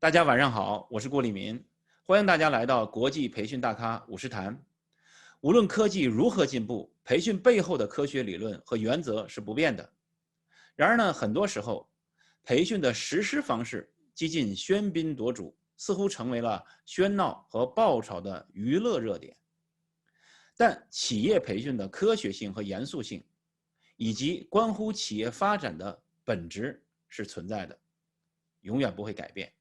大家晚上好，我是郭立民，欢迎大家来到国际培训大咖五十谈。无论科技如何进步，培训背后的科学理论和原则是不变的。然而呢，很多时候，培训的实施方式几近喧宾夺主，似乎成为了喧闹和爆炒的娱乐热点。但企业培训的科学性和严肃性，以及关乎企业发展的本质是存在的，永远不会改变。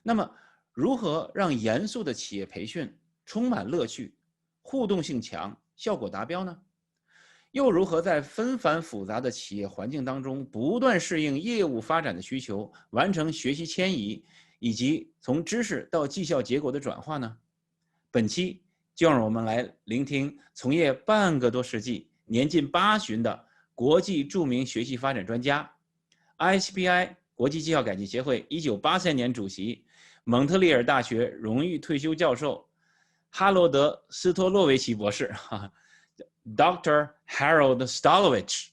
那么，如何让严肃的企业培训充满乐趣、互动性强、效果达标呢？又如何在纷繁复杂的企业环境当中不断适应业务发展的需求，完成学习迁移，以及从知识到绩效结果的转化呢？本期就让我们来聆听从业半个多世纪、年近80的国际著名学习发展专家 ，ISPI 国际绩效改进协会1983年主席、蒙特利尔大学荣誉退休教授哈罗德·斯托洛维奇博士，Dr. Harold Stolovitch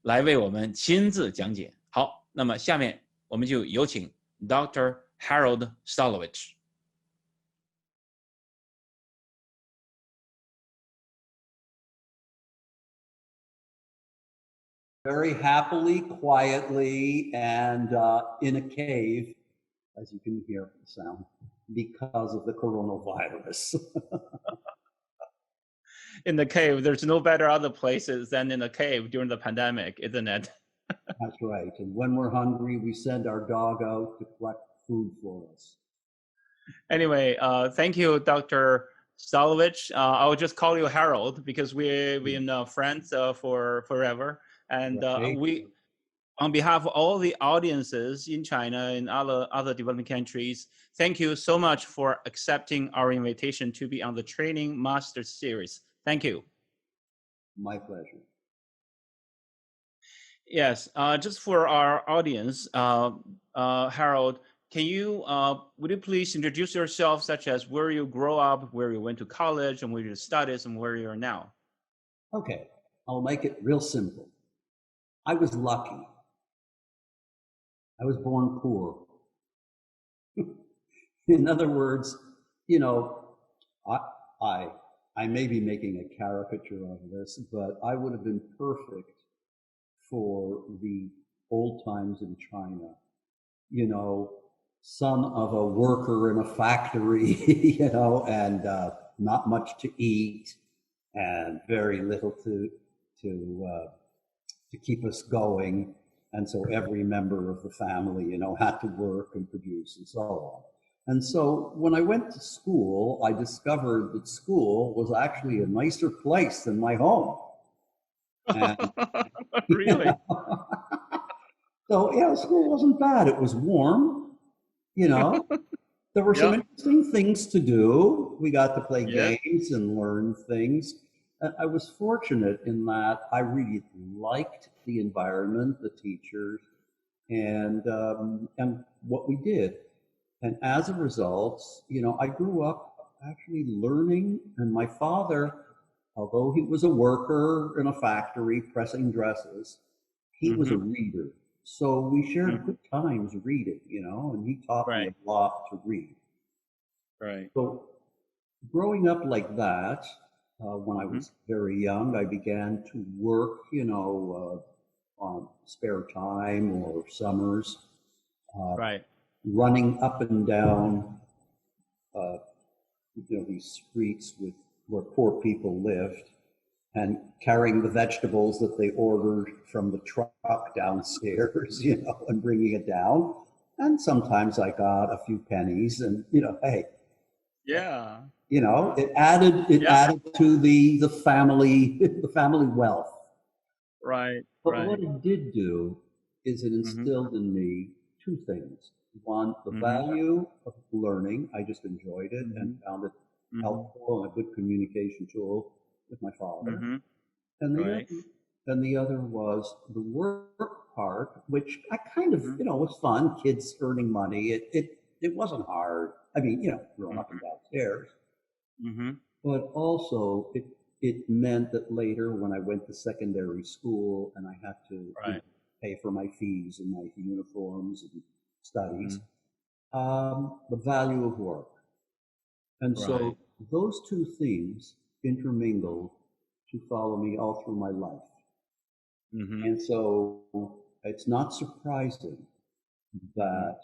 来为我们亲自讲解。好，那么下面我们就有请 Dr. Harold Stolovitch。Very happily, quietly, and in a cave, as you can hear the sound, because of the coronavirus. In the cave, there's no better other places than in the cave during the pandemic, isn't it? That's right. And when we're hungry, we send our dog out to collect food for us. Anyway, thank you, Dr. Stolovitch. I will just call you Harold because we've been friends for forever. And Right. we, on behalf of all the audiences in China and other developing countries, thank you so much for accepting our invitation to be on the Training Master Series. Thank you. My pleasure. Yes, just for our audience, Harold, would you please introduce yourself, such as where you grow up, where you went to college, and where you studied, and where you are now? Okay, I'll make it real simple. I was lucky. I was born poor. In other words, you know, I, I, I may be making a caricature of this, but I would have been perfect for the old times in China. You know, son of a worker in a factory, and not much to eat, and very little to keep us going. And so every member of the family, had to work and produce and so on. And so when I went to school, I discovered that school was actually a nicer place than my home. And, Really? So, school wasn't bad. It was warm, There were some Yeah. interesting things to do. We got to play Yes. games and learn things. And I was fortunate in that I really liked the environment, the teachers, and what we did. And as a result, I grew up actually learning. And my father, although he was a worker in a factory pressing dresses, he was a reader. So we shared good times reading, and he taught me a lot to read. Right. So growing up like that, when I was very young, I began to work, on spare time or summers, Right. running up and down, these streets where poor people lived, and carrying the vegetables that they ordered from the truck downstairs, and bringing it down. And sometimes I got a few pennies, and hey, Yeah. it added to the family wealth. Right. But Right. what it did do is it instilled in me two things. One, the value of learning. I just enjoyed it and found it helpful and a good communication tool with my father. And the other was the work part, which I kind of, was fun. Kids earning money. It wasn't hard. I mean, growing up and downstairs. But also it meant that later when I went to secondary school and I had to pay for my fees and my uniforms and studies, the value of work. And so Right. those two themes intermingled to follow me all through my life. Mm-hmm. And so it's not surprising that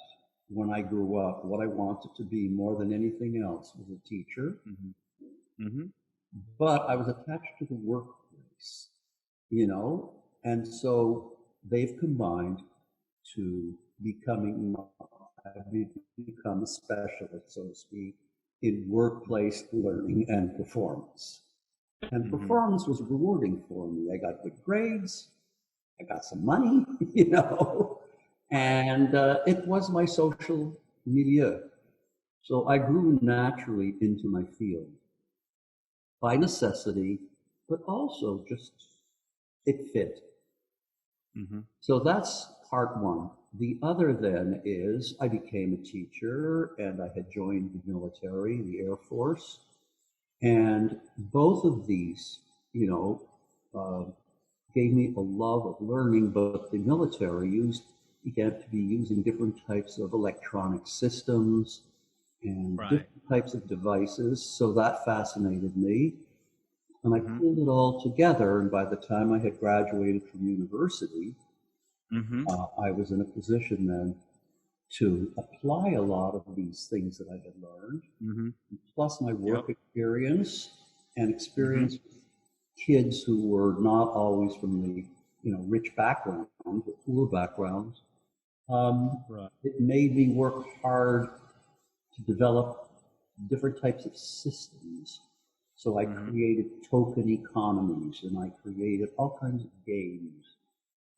when I grew up, what I wanted to be more than anything else was a teacher, Mm-hmm. Mm-hmm. but I was attached to the workplace, and so they've combined to I've become a specialist, so to speak, in workplace learning and performance. And Mm-hmm. performance was rewarding for me. I got good grades, I got some money, you know, Right. and it was my social milieu. So I grew naturally into my field by necessity, but also just it fit. Mm-hmm. So that's part one. The other then is I became a teacher and I had joined the military, the Air Force. And both of these, uh, gave me a love of learning, but the military began to be using different types of electronic systems and Right. different types of devices. So that fascinated me. And I Mm-hmm. pulled it all together. And by the time I had graduated from university, Mm-hmm. I was in a position then to apply a lot of these things that I had learned, Mm-hmm. plus my Yep. work experience and Mm-hmm. experience with kids who were not always from the rich backgrounds, but poor backgrounds. Right. It made me work hard to develop different types of systems. So I Mm-hmm. created token economies and I created all kinds of games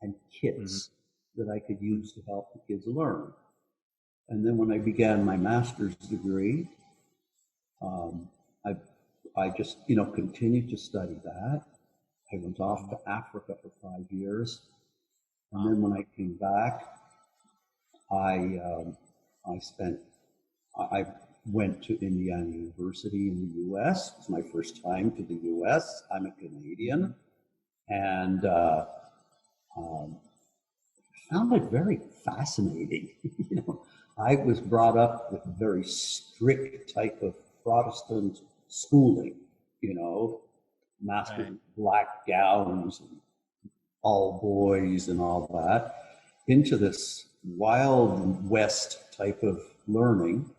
and Mm-hmm. kits that I could use to help the kids learn. And then when I began my master's degree, um, I, I just, continued to study that. I went off Mm-hmm. to Africa for 5 years. And Wow. then when I came back, I, I spent, I went to Indiana University in the US. It was my first time to the US. I'm a Mm-hmm. Canadian. And um, found it very fascinating. I was brought up with a very strict type of Protestant schooling, master Right. black gowns and all boys and all that, into this wild west type of learning,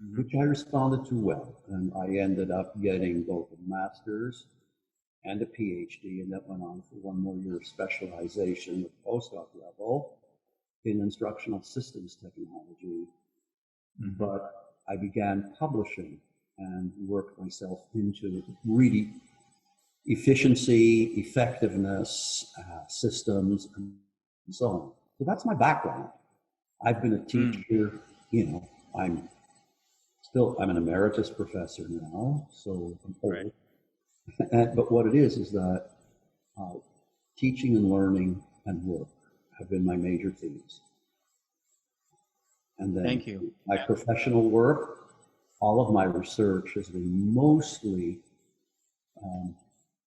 Mm-hmm. which I responded to well. And I ended up getting both a master's and a PhD, and that went on for one more year of specialization at the postdoc level in instructional systems technology. Mm-hmm. But I began publishing and worked myself into really efficiency, effectiveness, systems, and so on. So that's my background. I've been a Mm. teacher, I'm I'm an emeritus professor now, so I'm Right. old. But what it is that uh, teaching and learning and work have been my major themes. And then Thank you. my professional work, all of my research has been mostly um,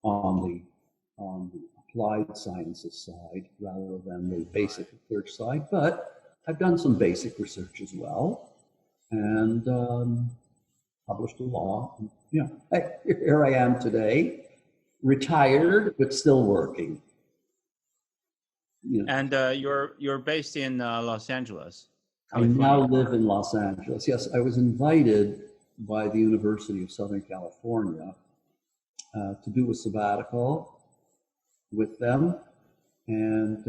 on the applied sciences side rather than the basic research side. But I've done some basic research as well, and published a lot. And, here I am today, Wow. retired but still working. And you're based in Los Angeles, I now California. live in Los Angeles. Yes, I was invited by the University of Southern California to do a sabbatical with them. And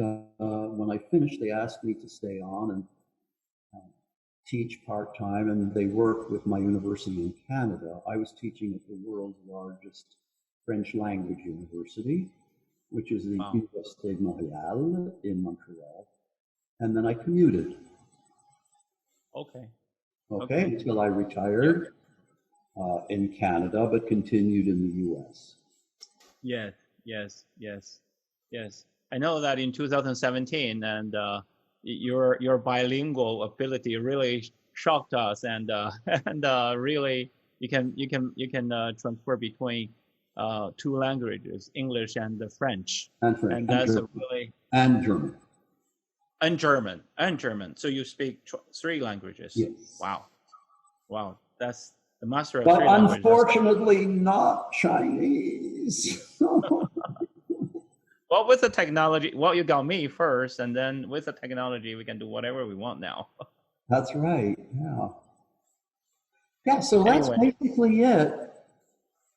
when I finished, they asked me to stay on and teach part time. And they worked with my university in Canada. I was teaching at the world's largest French language university, which is the Wow. Université de Montréal in Montreal. And then I commuted, Okay. okay, Okay. until I Yep. retired in Canada, but continued in the US. Yes. Yes. Yes. Yes. I know that in 2017, and your bilingual ability really shocked us, and and really you can transfer between two languages, English and French, And French and and that's a German really and German. And German, and German. So you speak three languages. Yes. Wow. Wow. That's the master of But three languages. unfortunately not Chinese. Well, with the technology, well, you got me first, and then with the technology, we can do whatever we want now. That's right. Yeah. Yeah. So that's Anyway, basically it.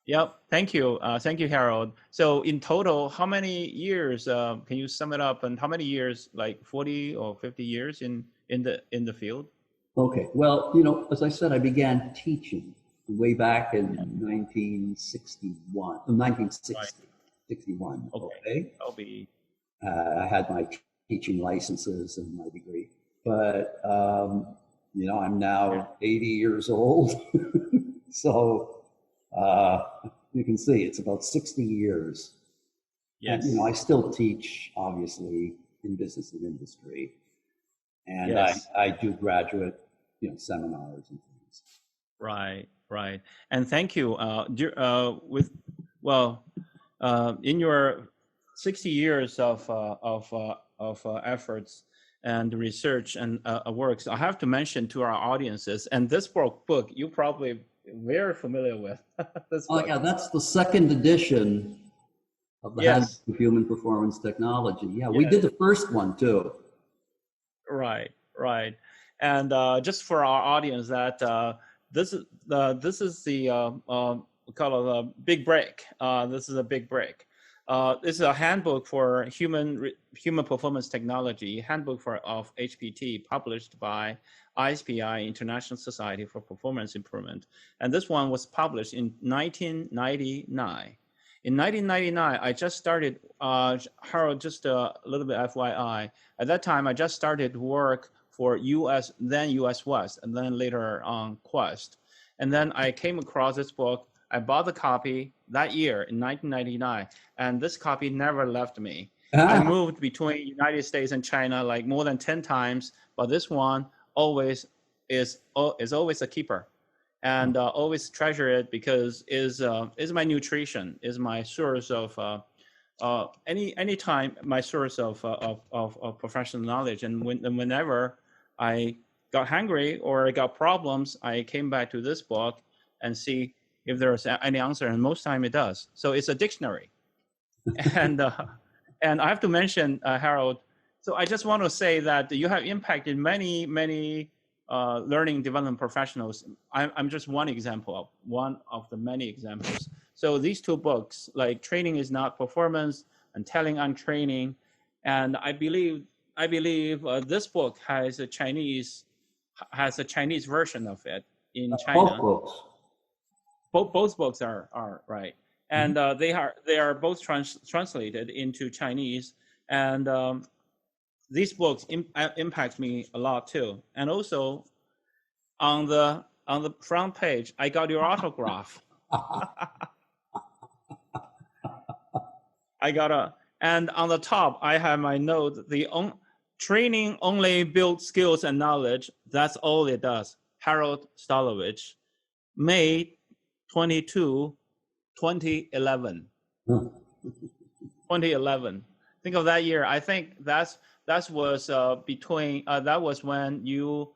yep. Thank you. Thank you, Harold. So in total, how many years, can you sum it up, and how many years, like 40 or 50 years in the field? Okay. Well, as I said, I began teaching way back in 1961, Right. 1960, 61. Okay. Okay. I'll be. I had my teaching licenses and my degree, but I'm Yeah. now 80 years old, so uh, you can see it's about 60 years, and Yes. I still teach, obviously, in business and industry, and Yes. I do graduate, seminars and things. Right. Right. And thank you. In your 60 years of efforts and research and works, I have to mention to our audiences, and this book you probably very familiar with this Oh book. yeah, that's the second edition of the Handbook Yes. of Human Performance Technology. Yeah, we Yes. did the first one too. Right. Right. And just for our audience, that this is the we call it a big break. This is a big break. This is a handbook for human performance technology, handbook of HPT, published by ISPI, International Society for Performance Improvement. And this one was published in 1999. In 1999, I just started, Harold, just a little bit FYI. At that time, I just started work for then US West, and then later on Quest. And then I came across this book. I bought the copy that year in 1999, and this copy never left me. I moved between United States and China like more than 10 times, but this one always is always a keeper, and always treasure it because is my nutrition, is my source of anytime my source of professional knowledge. And whenever I got hungry or I got problems, I came back to this book and see if there's any answer, and most time it does. So it's a dictionary. and I have to mention, Harold, so I just want to say that you have impacted many learning development professionals. I'm just one of the many examples. So these two books, like Training is Not Performance and Telling on Training, and I believe this book has a Chinese version of it in China. Both books. Both books are right, and they are both translated into Chinese, and these books impact me a lot too. And also on the front page, I got your autograph. And on the top, I have my note: training only builds skills and knowledge. That's all it does. Harold Stolovitch, May 22, 2011. 2011. Think of that year. I think that was that was when you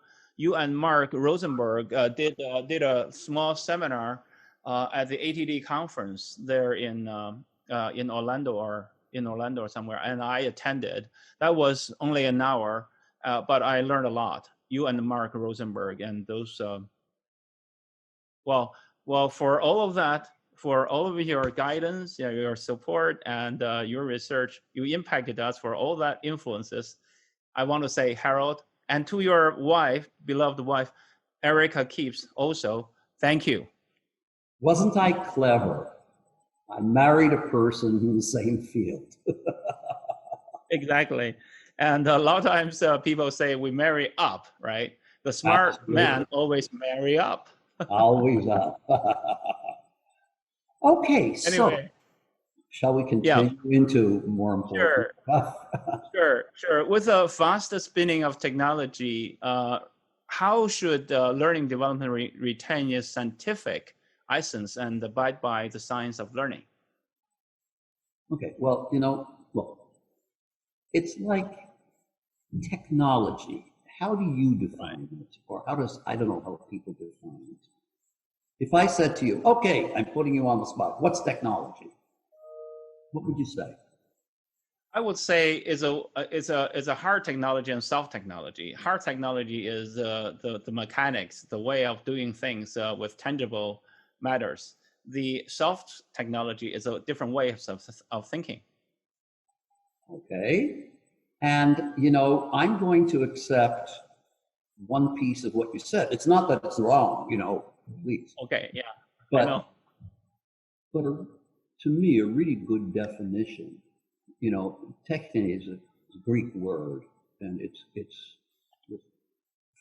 and Mark Rosenberg did a small seminar at the ATD conference there in Orlando or somewhere, and I attended. That was only an hour, but I learned a lot. You and Mark Rosenberg and those. Well, for all of that, for all of your guidance, your support, and your research, you impacted us. For all that influences, I want to say, Harold, and to your wife, beloved wife, Erica Keeps, also, thank you. Wasn't I clever? I married a person in the same field. Exactly. And a lot of times people say we marry up, right? The smart man always marry up. Always up. Okay, so Anyway, shall we continue into more important stuff? Sure. With the fast spinning of technology, how should learning development retain its scientific essence and abide by the science of learning? Okay, well, look, it's like technology, how do you define it? Or how does, I don't know how people define it. If I said to you, okay, I'm putting you on the spot, what's technology? What would you say? I would say is a hard technology and soft technology. Hard technology is the mechanics, the way of doing things with tangible matters. The soft technology is a different way of thinking. Okay. And, I'm going to accept one piece of what you said. It's not that it's wrong, please. Okay, yeah, I But, know. to me, a really good definition, techne is a Greek word, and it's the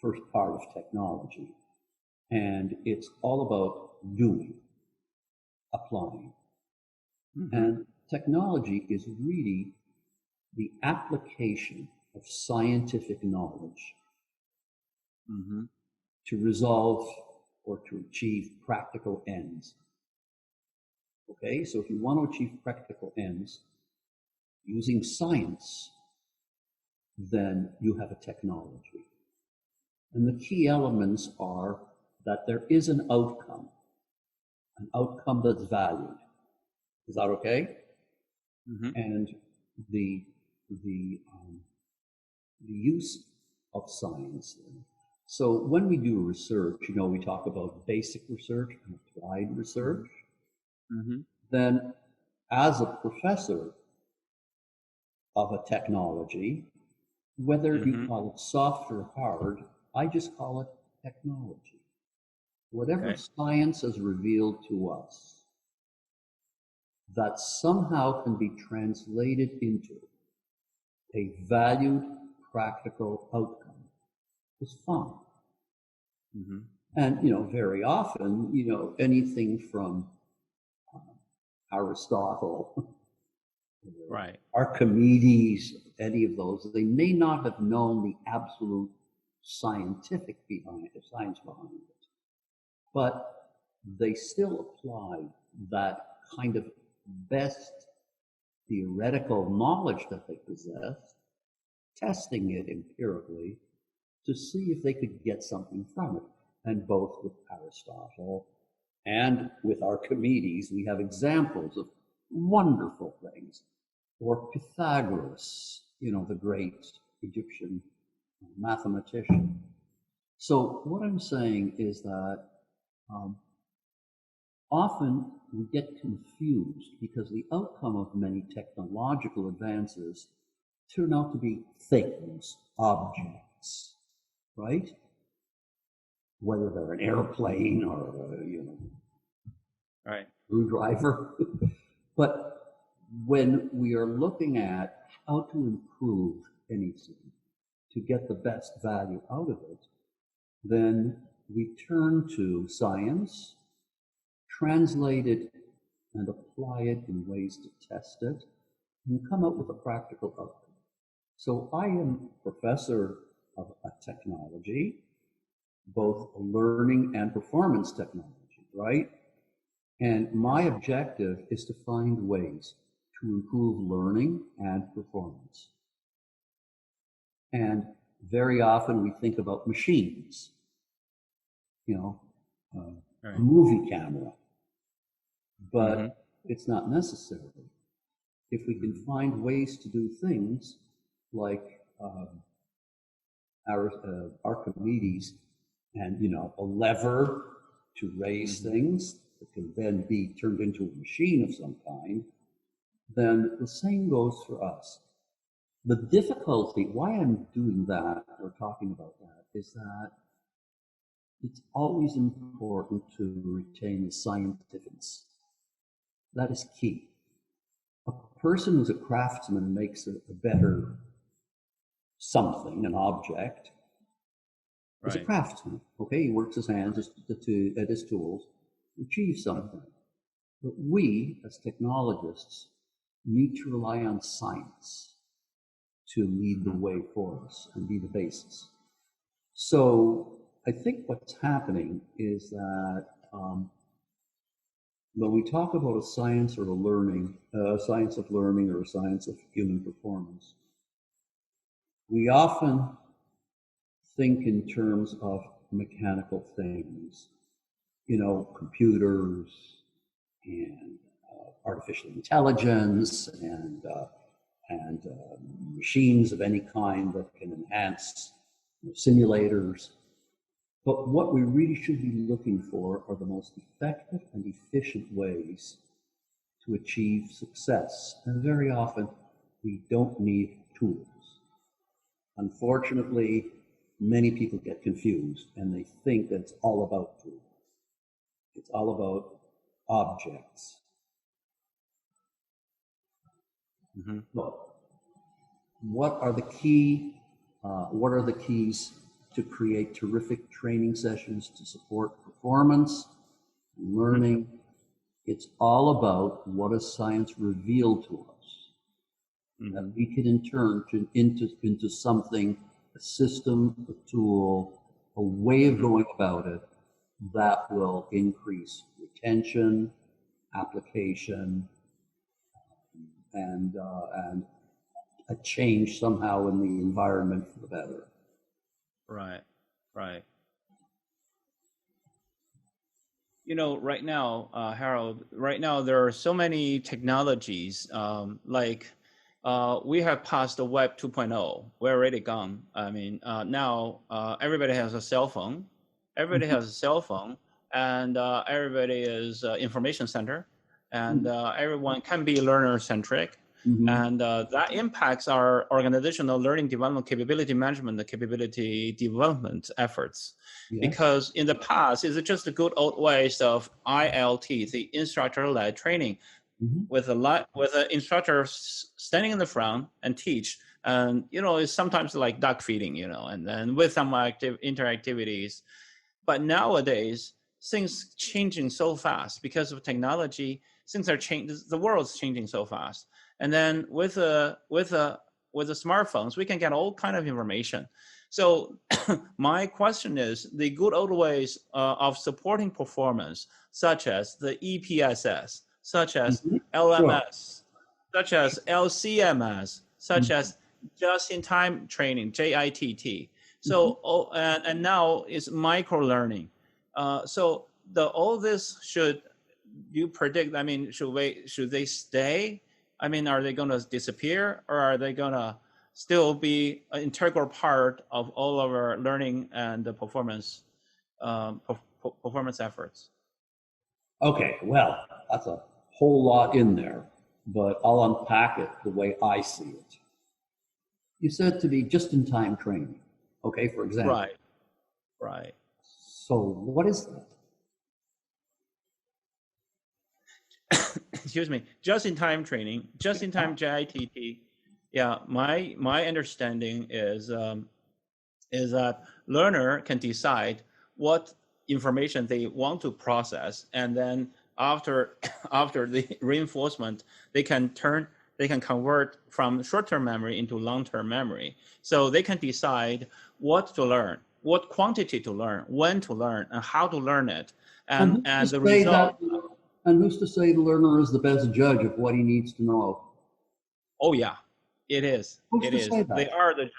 first part of technology. And it's all about doing, applying. Mm-hmm. And technology is really the application of scientific knowledge Mm-hmm. to resolve or to achieve practical ends. Okay, so if you want to achieve practical ends using science, then you have a technology. And the key elements are that there is an outcome that's valued. Is that okay? Mm-hmm. And the use of science. So when we do research, we talk about basic research and applied research. Mm-hmm. Then as a professor of a technology, whether you Mm-hmm. call it soft or hard, I just call it technology. Whatever Okay. science has revealed to us that somehow can be translated into a valued practical outcome is fine. Mm-hmm. And, very often, anything from Aristotle, Right. Archimedes, any of those, they may not have known the absolute science behind it, but they still applied that kind of best theoretical knowledge that they possessed, testing it empirically to see if they could get something from it. And both with Aristotle and with Archimedes, we have examples of wonderful things. Or Pythagoras, the great Egyptian mathematician. So what I'm saying is that often we get confused because the outcome of many technological advances turn out to be things, objects, right? Whether they're an airplane or Right. screwdriver. But when we are looking at how to improve anything to get the best value out of it, then we turn to science, translate it and apply it in ways to test it, and come up with a practical outcome. So I am a professor of technology, both learning and performance technology, right? And my objective is to find ways to improve learning and performance. And very often we think about machines, Right. a movie camera, but Mm-hmm. it's not necessary. If we can find ways to do things like Archimedes and, a lever to raise Mm-hmm. things that can then be turned into a machine of some kind, then the same goes for us. The difficulty, why I'm doing that or talking about that, is that it's always important to retain the scientificness. That is key. A person who's a craftsman makes a better something, an object, is a Right. craftsman. Okay, he works his hands at his tools, achieve something. But we, as technologists, need to rely on science to lead the Mm-hmm. way for us and be the basis. So I think what's happening is that when we talk about a science or a science of learning or a science of human performance, We often think in terms of mechanical things, computers and artificial intelligence and machines of any kind that can enhance simulators. But what we really should be looking for are the most effective and efficient ways to achieve success. And very often, we don't need tools. Unfortunately, many people get confused and they think that it's all about tools. It's all about objects. Mm-hmm. So, what are the keys to create terrific training sessions to support performance, learning? It's all about what does science reveal to us that we can in turn turn into something, a system, a tool, a way of going about it that will increase retention, application, and a change somehow in the environment for the better. Right, right. Right now, Harold, right now there are so many technologies, we have passed the Web 2.0. We're already gone. I mean, now everybody has a cell phone. Everybody has a cell phone, and everybody is information center, and everyone can be learner-centric. And that impacts our organizational learning development capability management, the capability development efforts. Because in the past, it's just the good old ways of ILT, the instructor-led training, with an instructor standing in the front and teach. And, it's sometimes like duck feeding, and then with some interactivities. But nowadays, things changing so fast because of technology. Things are changing. The world's changing so fast. And then with the smartphones, we can get all kind of information. So my question is, the good old ways of supporting performance, such as the EPSS, such as LMS, such as LCMS, such as just-in-time training, JITT. So and now is micro-learning. So all this should you predict? I mean, should they stay? I mean, are they going to disappear, or are they going to still be an integral part of all of our learning and the performance efforts? Okay, well, that's a whole lot in there, but I'll unpack it the way I see it. You said to be just-in-time training, okay, for example. Right. So what is that? Excuse me, just-in-time training, just-in-time JITT. Yeah, my understanding is that learner can decide what information they want to process, and then after the reinforcement, they can convert from short-term memory into long-term memory. So they can decide what to learn, what quantity to learn, when to learn, and how to learn it, and the result. And who's to say the learner is the best judge of what he needs to know? Oh yeah, it is. Who's to say that? They are the judge.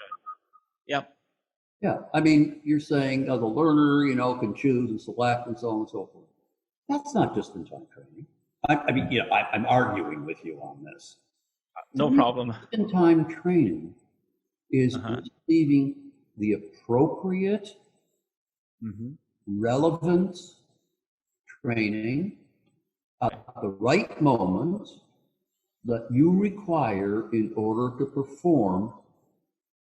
Yep. Yeah, I mean, you're saying the learner, can choose and select and so on and so forth. That's not just-in-time training. I'm arguing with you on this. No problem. Just-in-time training is receiving the appropriate, relevant training at the right moment that you require in order to perform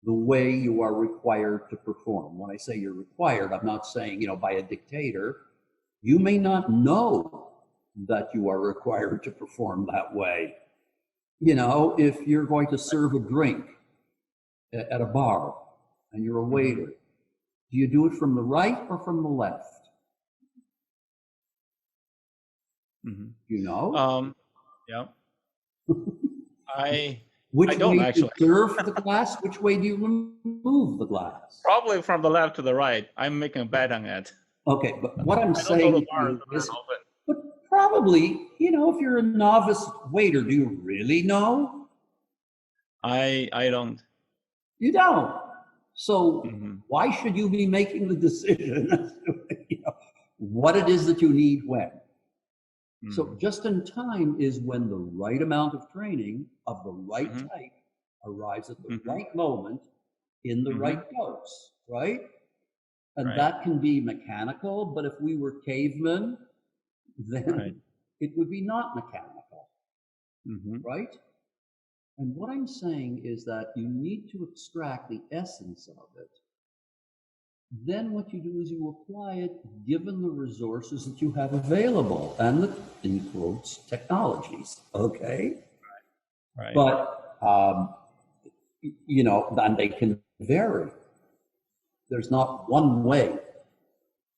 the way you are required to perform. When I say you're required, I'm not saying, by a dictator. You may not know that you are required to perform that way. If you're going to serve a drink at a bar and you're a waiter, do you do it from the right or from the left? Yeah. Which I don't way actually. Do you serve the glass? Which way do you remove the glass? Probably from the left to the right. I'm making a bet on it. Okay, but what I'm saying is, but probably, if you're a novice waiter, do you really know? I don't. You don't. So Mm-hmm. why should you be making the decision as to, what it is that you need when? Mm-hmm. So just in time is when the right amount of training of the right Mm-hmm. type arrives at the Mm-hmm. right moment in the Mm-hmm. right dose, right? And Right. that can be mechanical, but if we were cavemen, then Right. it would be not mechanical, Mm-hmm. right? And what I'm saying is that you need to extract the essence of it. Then what you do is you apply it given the resources that you have available and the, in quotes, technologies, okay? Right. But, and they can vary. There's not one way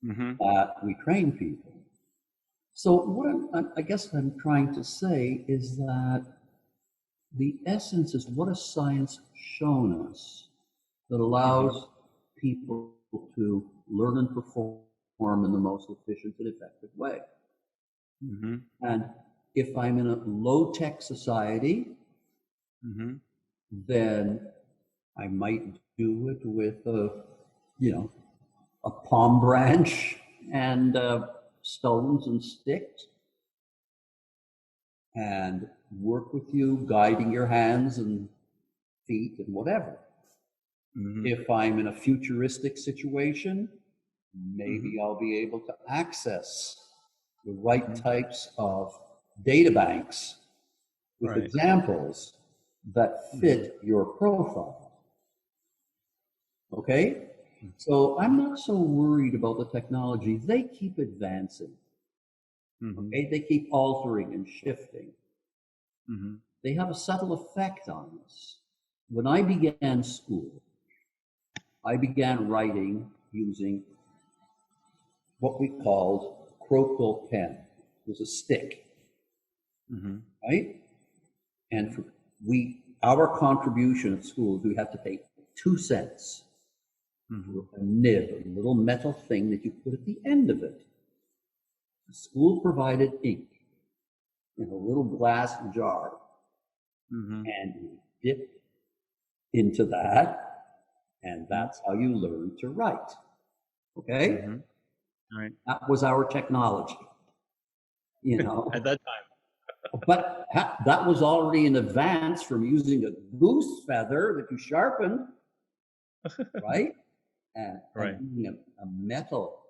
that we train people. So what I guess I'm trying to say is that the essence is what has science shown us that allows people to learn and perform in the most efficient and effective way. Mm-hmm. And if I'm in a low-tech society, then I might do it with a palm branch and stones and sticks, and work with you, guiding your hands and feet and whatever. If I'm in a futuristic situation, maybe I'll be able to access the right types of data banks with examples that fit your profile. Okay? So I'm not so worried about the technology. They keep advancing. Okay? They keep altering and shifting. They have a subtle effect on us. When I began school, I began writing using what we called croquet pen. It was a stick, right? And our contribution at school is we had to pay 2 cents for a nib, a little metal thing that you put at the end of it. The school provided ink in a little glass jar, and you dip into that, and that's how you learn to write. Okay? Right. That was our technology, At that time. But that was already in advance from using a goose feather that you sharpened, right? And using a metal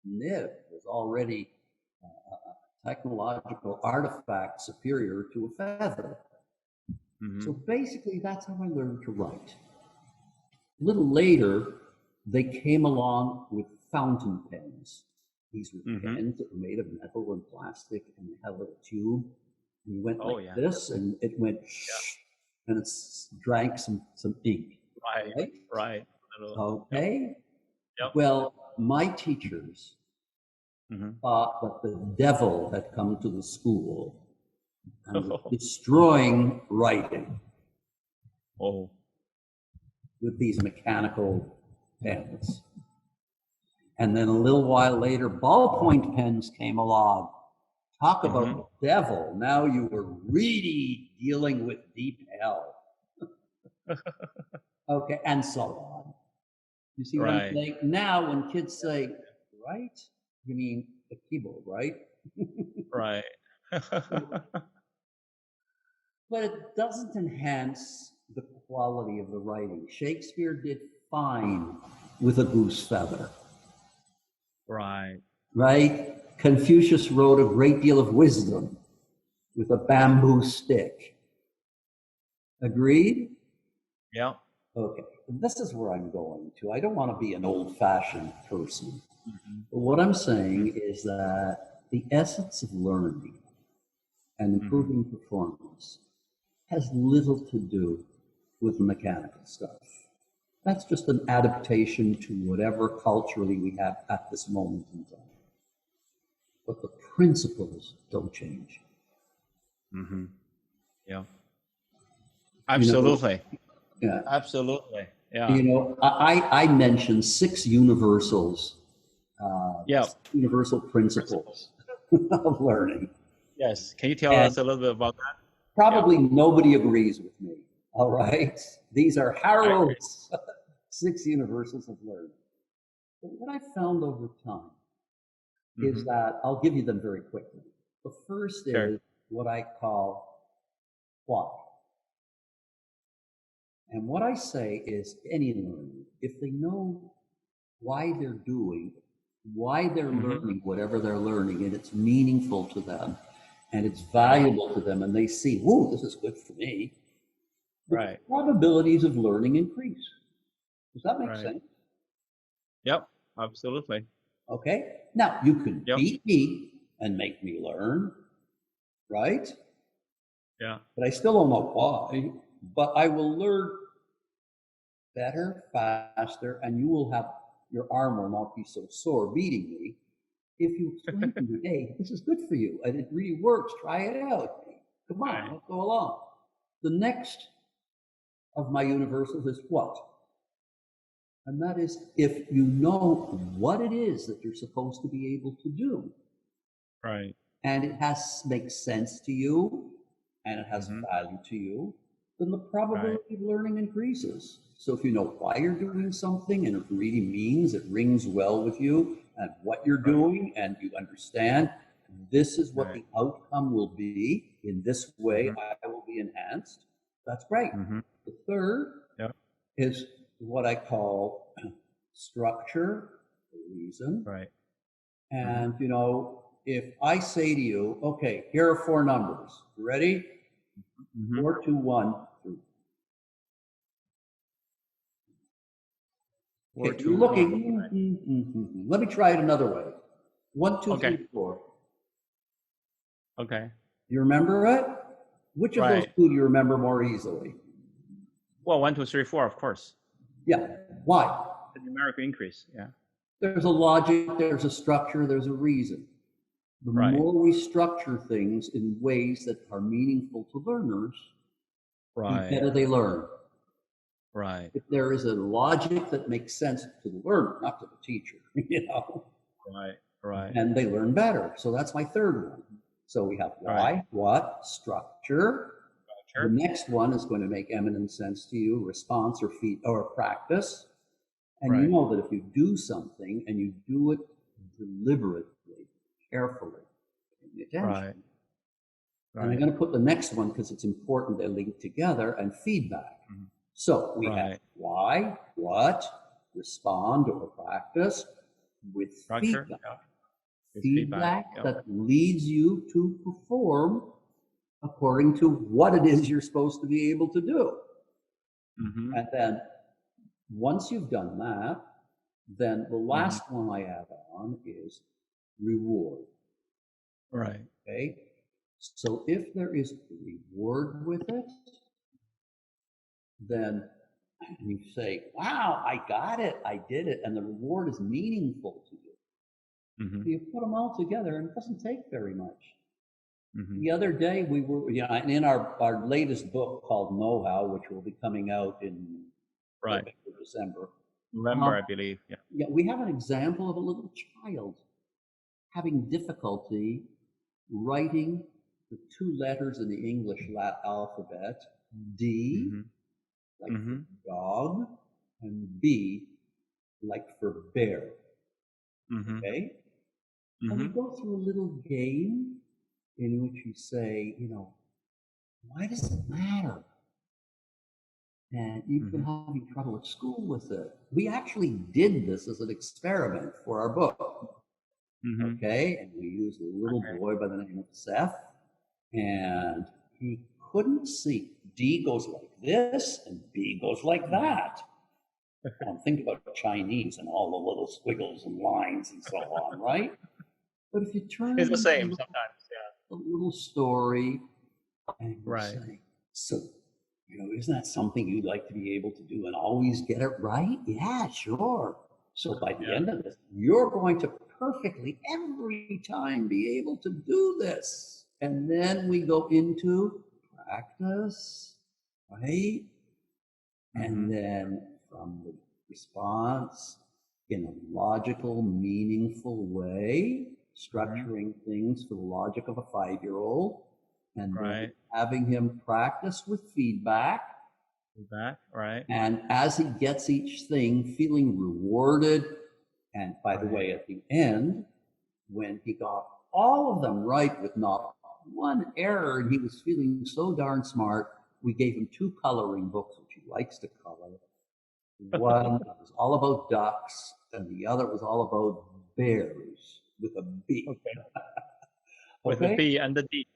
nib was already a technological artifact superior to a feather. So basically, that's how I learned to write. A little later, they came along with fountain pens. These were pens that were made of metal and plastic, and they had a little tube. And you went like this, and it went, and it drank some ink. Right. Okay. Well, my teachers thought that the devil had come to the school and was destroying writing with these mechanical pens. And then a little while later, ballpoint pens came along. Talk about the devil. Now you were really dealing with deep hell. Okay, and so on. You see what I'm saying? Now when kids say, right? You mean the keyboard, right? Right. But it doesn't enhance the quality of the writing. Shakespeare did fine with a goose feather. Right? Confucius wrote a great deal of wisdom with a bamboo stick. Agreed? Yeah. Okay. This is where I'm going to. I don't want to be an old-fashioned person. But what I'm saying is that the essence of learning and improving performance has little to do with the mechanical stuff. That's just an adaptation to whatever culturally we have at this moment in time. But the principles don't change. Yeah. Absolutely. Yeah. Absolutely. Yeah. I mentioned 6 universals, universal principles of learning. Yes. Can you tell us a little bit about that? Probably nobody agrees with me. All right. These are I agree. Harold's 6 universals of learning. But what I found over time is that I'll give you them very quickly. The first Sure. is what I call why. And what I say is any learner, if they know why they're doing, why they're learning whatever they're learning, and it's meaningful to them, and it's Right. valuable to them, and they see, "Ooh, this is good for me," the Right. probabilities of learning increase. Does that make Right. sense? Yep. Absolutely. Okay. Now you can Yep. beat me and make me learn, right? Yeah. But I still don't know why. But I will learn better, faster, and you will have your arm will not be so sore beating me if you explain to me, hey, this is good for you and it really works. Try it out. Come on, Right. let's go along. The next of my universals is what? And that is if you know what it is that you're supposed to be able to do, Right. and it makes sense to you and it has Mhm. value to you, then the Right. probability of learning increases. So if you know why you're doing something and it really means it rings well with you and what you're Right. doing, and you understand this is what Right. the outcome will be, in this way Mhm. I will be enhanced, that's great. Mhm. The third Yep. is what I call structure, reason. Right. Mhm. And, if I say to you, okay, here are 4 numbers. You ready? Mhm. 4, 2, 1, 3. 4, Okay, you're 2, 1. looking. Let me try it another way. 1, 2, Okay. 3, 4. Okay. You remember it? Which of those Right. two do you remember more easily? Well, 1, 2, 3, 4, of course. Yeah. Why? The numerical increase. Yeah. There's a logic, there's a structure, there's a reason. The Right. more we structure things in ways that are meaningful to learners, the Right. better they learn. Right. If there is a logic that makes sense to the learner, not to the teacher, Right. Right. and they learn better. So that's my third one. So we have Right. why, what, structure. The Sure. next one is going to make eminent sense to you, response or practice. And you Right. know that if you do something and you do it deliberately, carefully, paying attention. Right. And I'm Right. going to put the next one because it's important they link together, and feedback. Mhm. So we have Right. why, what, respond or practice with Structure. feedback. Yeah. With feedback. Feedback Yep. that leads you to perform according to what it is you're supposed to be able to do. Mhm. And then once you've done that, then the Mhm. last one I add on is reward. Right. Okay. So if there is a reward with it, then you say, wow, I got it, I did it, and the reward is meaningful to you. Mhm. You put them all together and it doesn't take very much. Mhm. The other day we were, in our latest book called Know How, which will be coming out in Right. November, December, November, I believe. Yeah. yeah, we have an example of a little child having difficulty writing the 2 letters in the English alphabet, D, Mhm. like for Mhm. dog, and B, like for bear. Mhm. Okay? And we Mhm. go through a little game in which you say, why does it matter? And you've been Mhm. having trouble at school with it. We actually did this as an experiment for our book. Mhm. Okay? And we used a little Okay. boy by the name of Seth, and he couldn't see. D goes like this, and B goes like Mhm. that. Think about Chinese and all the little squiggles and lines and so on, right? But if you turn It's it the into same sometimes. Yeah. a little story, and you Right. say, so, isn't that something you'd like to be able to do and always get it right? Yeah, sure. So by the Yeah. end of this, you're going to perfectly every time be able to do this. And then we go into practice, right? And Mhm. then from the response in a logical, meaningful way, Mhm. structuring things for the logic of a 5-year-old, and then Right. having him practice with feedback, Feedback, right? And as he gets each thing, feeling rewarded, and by the way, at the end, when he got all of them right with not one error, and he was feeling so darn smart, we gave him 2 coloring books, which he likes to color. One was all about ducks, and the other was all about bears with a B. Okay. With the B and the D.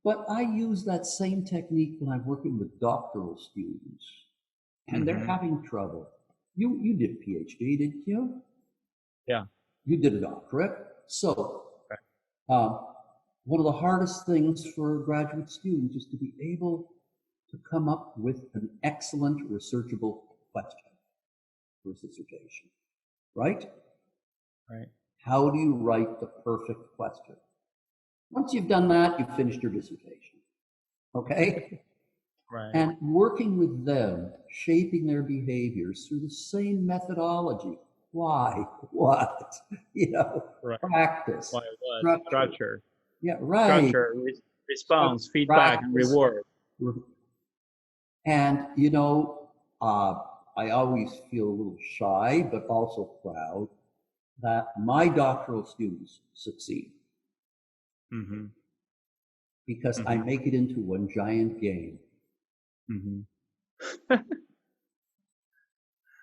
But I use that same technique when I'm working with doctoral students, and they're having trouble. You did a PhD, didn't you? Yeah. You did a doctorate. So one of the hardest things for graduate students is to be able to come up with an excellent researchable question for a dissertation, right? Right. How do you write the perfect question? Once you've done that, you've finished your dissertation, okay? Right. And working with them, shaping their behaviors through the same methodology. Why? What? Practice. Why? What? Structure. Yeah, right. Structure, response, feedback, and reward. And, I always feel a little shy, but also proud that my doctoral students succeed. Because I make it into one giant game.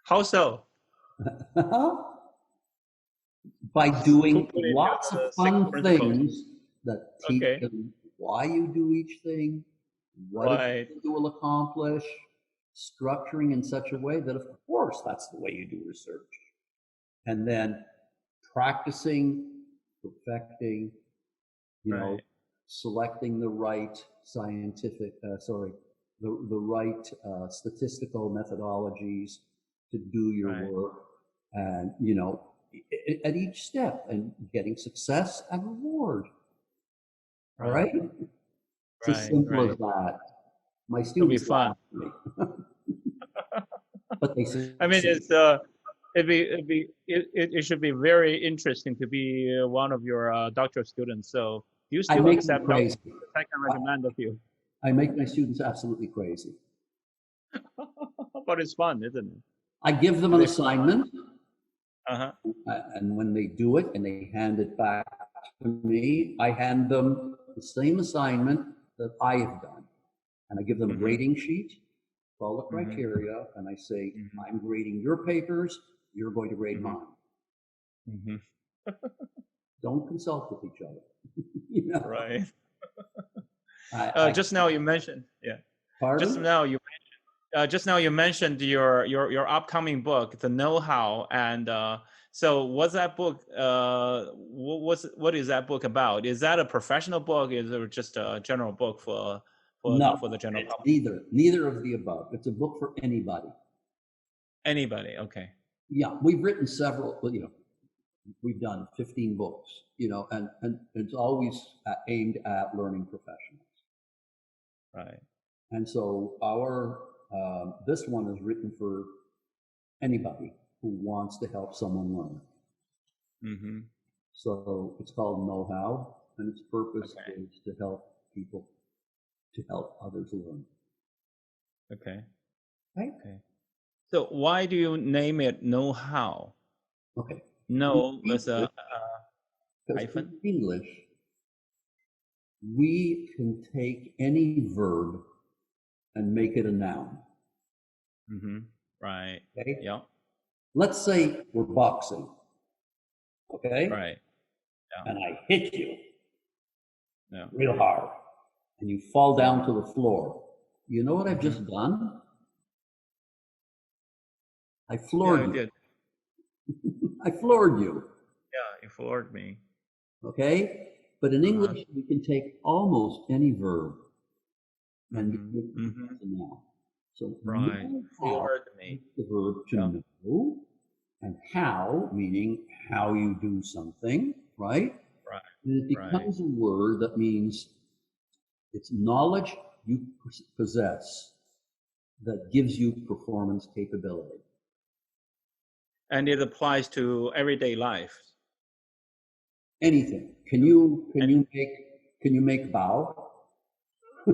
How so? By doing lots of fun things that teach them why you do each thing, what it will accomplish, structuring in such a way that, of course, that's the way you do research. And then practicing, perfecting, selecting the right the right statistical methodologies to do your work, and at each step, and getting success and reward. All right? It's as simple as that. My students laugh at me. But they say, I mean, it should be very interesting to be one of your doctoral students. So do you still accept doctors I can recommend a few? I make my students absolutely crazy. But it's fun, isn't it? I give them an assignment, and when they do it and they hand it back to me, I hand them the same assignment that I have done. And I give them a grading sheet, all the criteria, and I say, I'm grading your papers, you're going to grade mine. Don't consult with each other. Right. Just now you mentioned, Pardon? Just now you mentioned your upcoming book, The Know-How, and so what's that book? What is that book about? Is that a professional book? Is it just a general book for the general public? Neither of the above. It's a book for anybody. Anybody, okay. Yeah, we've written several. We've done 15 books. And it's always aimed at learning professionals. Right. And so this one is written for anybody who wants to help someone learn. So it's called Know-How, and its purpose is to help people, to help others learn. Okay. Right? Okay. So why do you name it Know-How? Okay. No, as a hyphen. In English, we can take any verb and make it a noun. Right. Okay. Yeah. Let's say we're boxing. Okay. Right. Yeah. And I hit you real hard, and you fall down to the floor. You know what I've just done? I floored you. I floored you. Yeah, you floored me. Okay? But in English, we can take almost any verb and make it a noun. So floored me. The verb to know, and how, meaning how you do something, right? Right. And it becomes a word that means it's knowledge you possess that gives you performance capability. And it applies to everyday life. Anything. Can you make bow?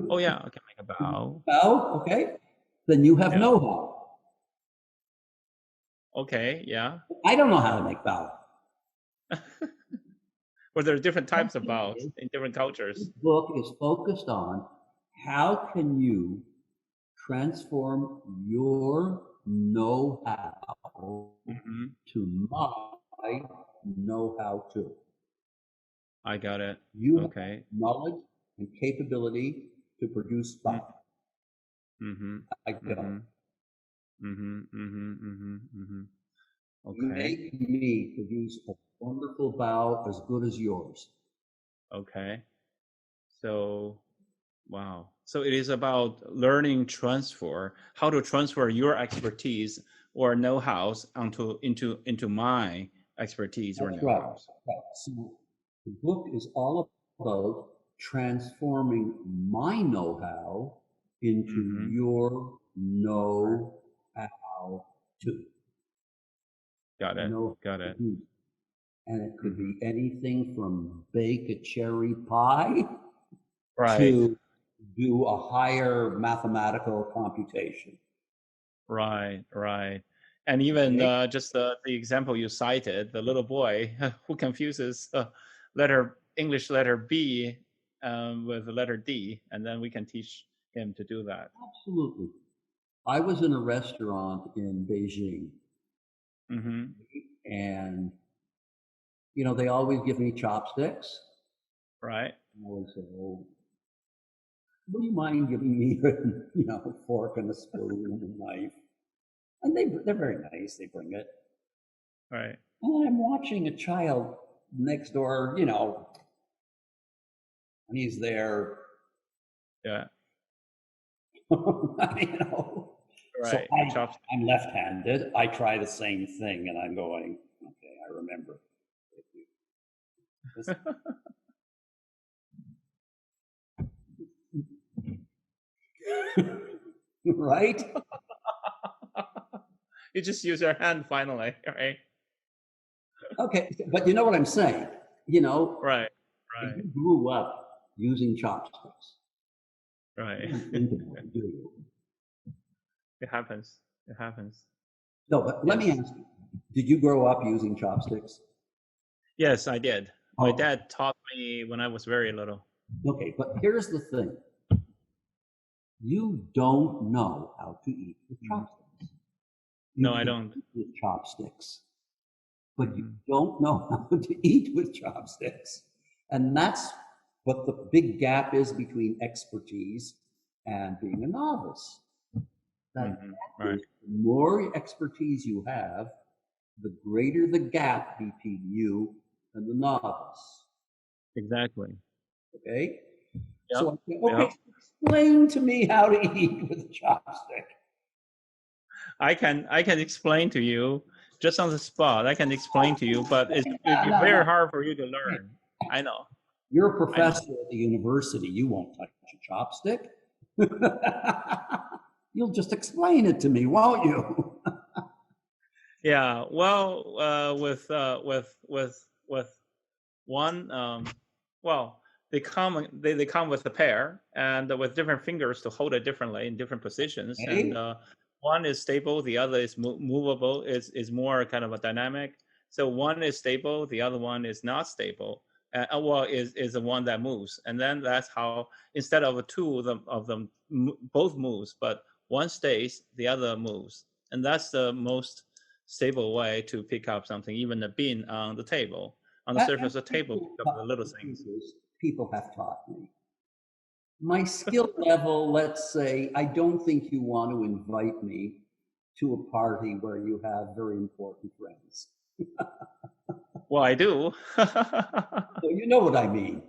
Oh yeah, I can make a bow. Bow, okay. then you have Yeah. know-how. Okay. Yeah. I don't know how to make bao. Well, there are different types of baos in different This cultures. book is focused on how can you transform your know-how Hmm. to my know-how too. I got it. You have Okay. knowledge and capability to produce bao. Mm-hmm. I don't. Mm-hmm. Mm-hmm. Mm-hmm. Mm-hmm. Mm-hmm. You Okay. make me produce a wonderful bao as good as yours. Okay. So, wow. So it is about learning transfer, how to transfer your expertise or know-hows into my expertise or That's right. know-hows. Right. So the book is all about transforming my know-how into Mm-hmm. your know-how too. Got it. Know Got how to it. do. And it could Mm-hmm. be anything from bake a cherry pie Right. to do a higher mathematical computation. Right. Right. And even Okay? just the example you cited, the little boy who confuses English letter B with the letter D, and then we can teach him to do that. Absolutely. I was in a restaurant in Beijing, Mm-hmm. and they always give me chopsticks. Right. I always say, "Oh, would you mind giving me a fork and a spoon and a knife?" And they're very nice. They bring it. Right. And I'm watching a child next door, and he's there, Yeah. you know. So Right. The chopstick. I'm left-handed. I try the same thing, and I'm going, okay, I remember. This- right? You just use your hand finally, right? Okay, but you know what I'm saying? Right. If Right. you grew up using chopsticks, Right. you don't think about it, do you? It happens. It happens. No, but let me Yes. ask you, did you grow up using chopsticks? Yes, I did. My Okay, dad taught me when I was very little. okay, but here's the thing. You don't know how to eat with Mhm. chopsticks. You No, I can don't. eat with chopsticks, but you Hmm. don't know how to eat with chopsticks. And that's what the big gap is between expertise and being a novice. That Hmm. gap Right. is the more expertise you have, the greater the gap between you and the novice. Exactly. Okay? Yep. So I say, Yep. okay, explain to me how to eat with a chopstick. I can explain to you just on the spot. I can explain to you, but it'd be No, very no. hard for you to learn. I know. You're a I know. professor at the university. You won't touch a chopstick. You'll just explain it to me, won't you? Yeah. Well, with one, well, they come with a pair and with different fingers to hold it differently in different positions, and Okay? one is stable, the other is movable, is more kind of a dynamic. So one is stable, the other one is not stable. Well, is the one that moves, and then that's how, instead of two of them both moves, but one stays, the other moves, and that's the most stable way to pick up something, even a bean on the table, on the surface of the table, pick up the little The truth things. is, people have taught me. My skill level, let's say, I don't think you want to invite me to a party where you have very important friends. Well, I do. So you know what I mean.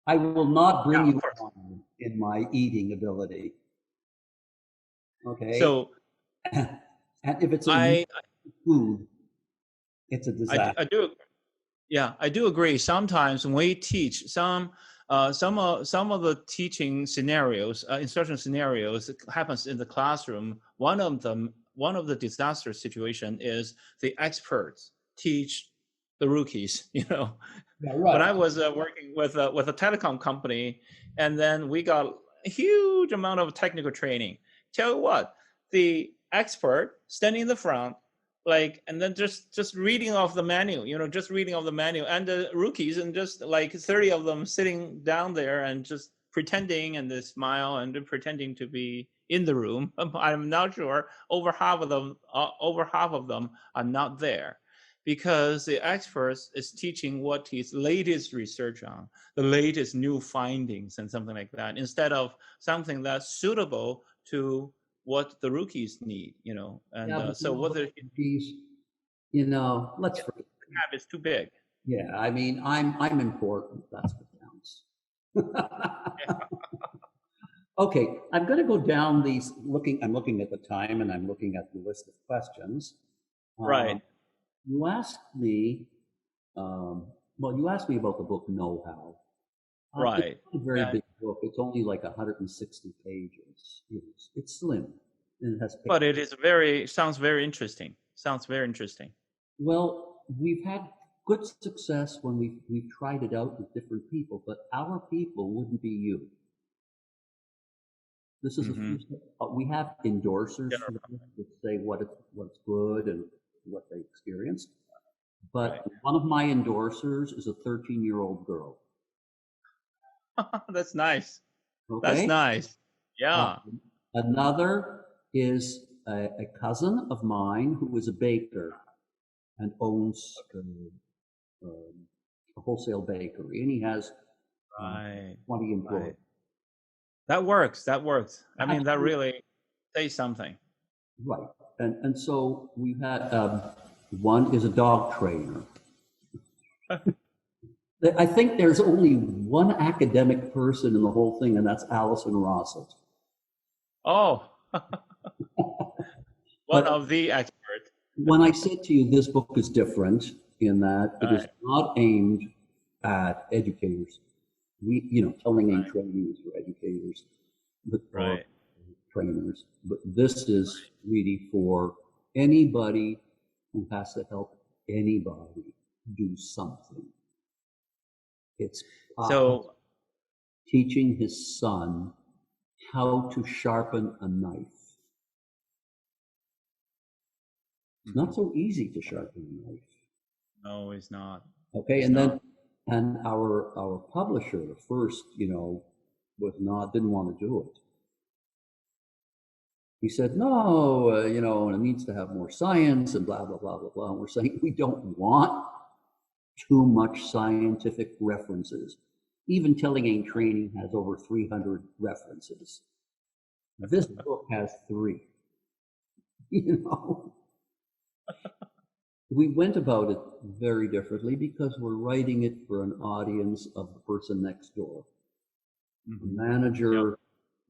I will not Yeah, bring of you course. on in my eating ability. Okay? So And if it's a new I food, it's a I disaster. do, yeah, I do agree. Sometimes when we teach some of the teaching scenarios, instruction scenarios, it happens in the classroom. One of the disaster situation is the experts teach the rookies. Yeah, When right. I was working with a telecom company, and then we got a huge amount of technical training. Tell you what, the expert standing in the front, like, and then just reading off the menu, just reading off the menu, and the rookies, and just like 30 of them sitting down there and just pretending, and they smile and pretending to be in the room. I'm not sure over half of them are not there, because the experts is teaching what his latest research on, the latest new findings and something like that, instead of something that's suitable to what the rookies need, and Yeah, but so what the these, let's forget. tab is too big. Yeah, I mean, I'm important. That's what counts. Okay, I'm going to go down these. I'm looking at the time, and I'm looking at the list of questions. Right. You asked me. You asked me about the book Know How. Right. It's a very big book. It's only like 160 pages. It's slim, and it has pictures. But it is sounds very interesting. Sounds very interesting. Well, we've had good success when we've tried it out with different people, but our people wouldn't be you. This is we have endorsers for the book that say what's good and what they experienced. But one of my endorsers is a 13-year-old girl. That's nice. Okay. That's nice. Yeah. Another is a cousin of mine who is a baker and owns a wholesale bakery, and he has 20 employees. That works. I mean, that really says something. Right. And so we've had, one is a dog trainer. I think there's only one academic person in the whole thing, and that's Alison Rossett. Oh, one of the experts. When I said to you, this book is different in that it is not aimed at educators. Telling aid training is for educators, but for trainers. But this is really for anybody who has to help anybody do something. It's so teaching his son how to sharpen a knife. It's not so easy to sharpen a knife. No, it's not. Okay, and our publisher at first, didn't want to do it. He said, no, it needs to have more science and blah, blah, blah, blah, blah. And we're saying we don't want too much scientific references. Even telling aid training has over 300 references. This book has 3. We went about it very differently because we're writing it for an audience of the person next door. The manager,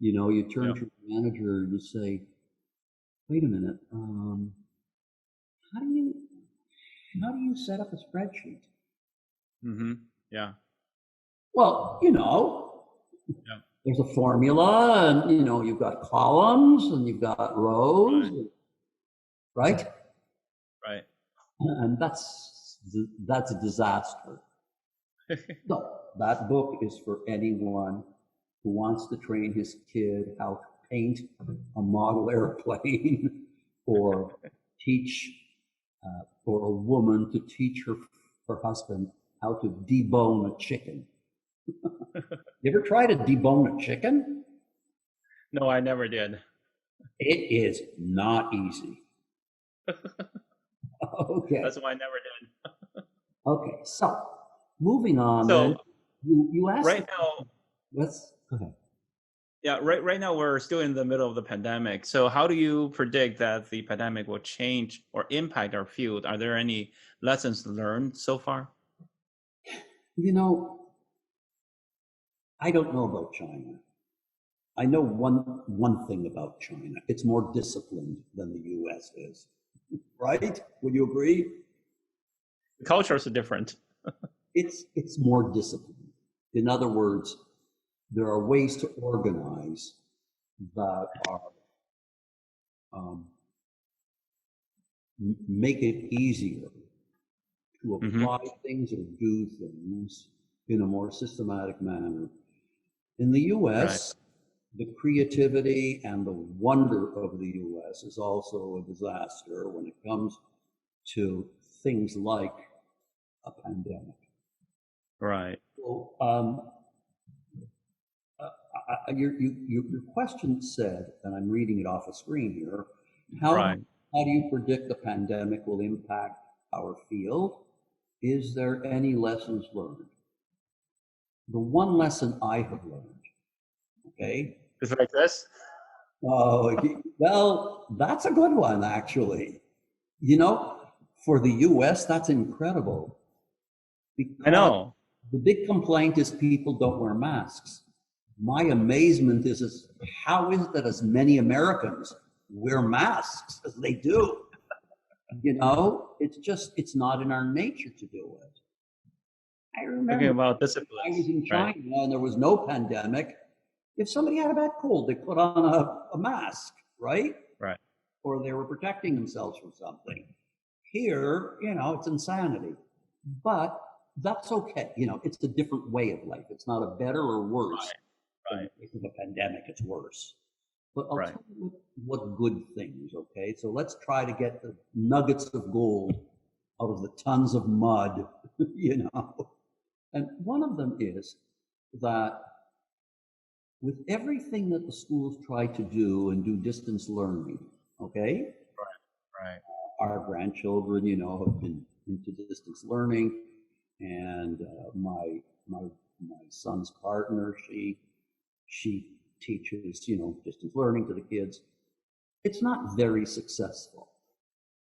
you turn to the manager and you say, wait a minute, how do you set up a spreadsheet? Yeah. Well, there's a formula, and you've got columns and you've got rows, right? Right. And that's a disaster. No, that book is for anyone who wants to train his kid how to paint a model airplane, or teach, or a woman to teach her husband how to debone a chicken. You ever try to debone a chicken? No, I never did. It is not easy. Okay. That's why I never did. Okay, so moving on. So then, you asked right now. Let's go ahead. Yeah, right now we're still in the middle of the pandemic. So how do you predict that the pandemic will change or impact our field? Are there any lessons learned so far? I don't know about China. I know one thing about China. It's more disciplined than the US is. Right? Would you agree? The cultures are different. It's more disciplined. In other words, there are ways to organize that are make it easier to apply things or do things in a more systematic manner. In the US, the creativity and the wonder of the US is also a disaster when it comes to things like a pandemic. Right. So, your question said, and I'm reading it off a screen here, Right. how do you predict the pandemic will impact our field? Is there any lessons learned? The one lesson I have learned, okay? It's like this. Oh, well, that's a good one, actually. You know, for the US, that's incredible I because know. the big complaint is people don't wear masks. My amazement is how is it that as many Americans wear masks as they do? You know, it's not in our nature to do it. I Talking remember about I was disciplines, in right? China and there was no pandemic. If somebody had a bad cold, they put on a mask, right? Right. Or they were protecting themselves from something. Here, you know, it's insanity. But that's okay. You know, it's a different way of life. It's not a better or worse. In Right. the case of a pandemic, it's worse. But I'll Right. tell you what good things, okay? So let's try to get the nuggets of gold out of the tons of mud, you know. And one of them is that with everything that the schools try to do and do distance learning, okay, Right. our grandchildren, you know, have been into distance learning, and my son's partner, she teaches, you know, distance learning to the kids. It's not very successful.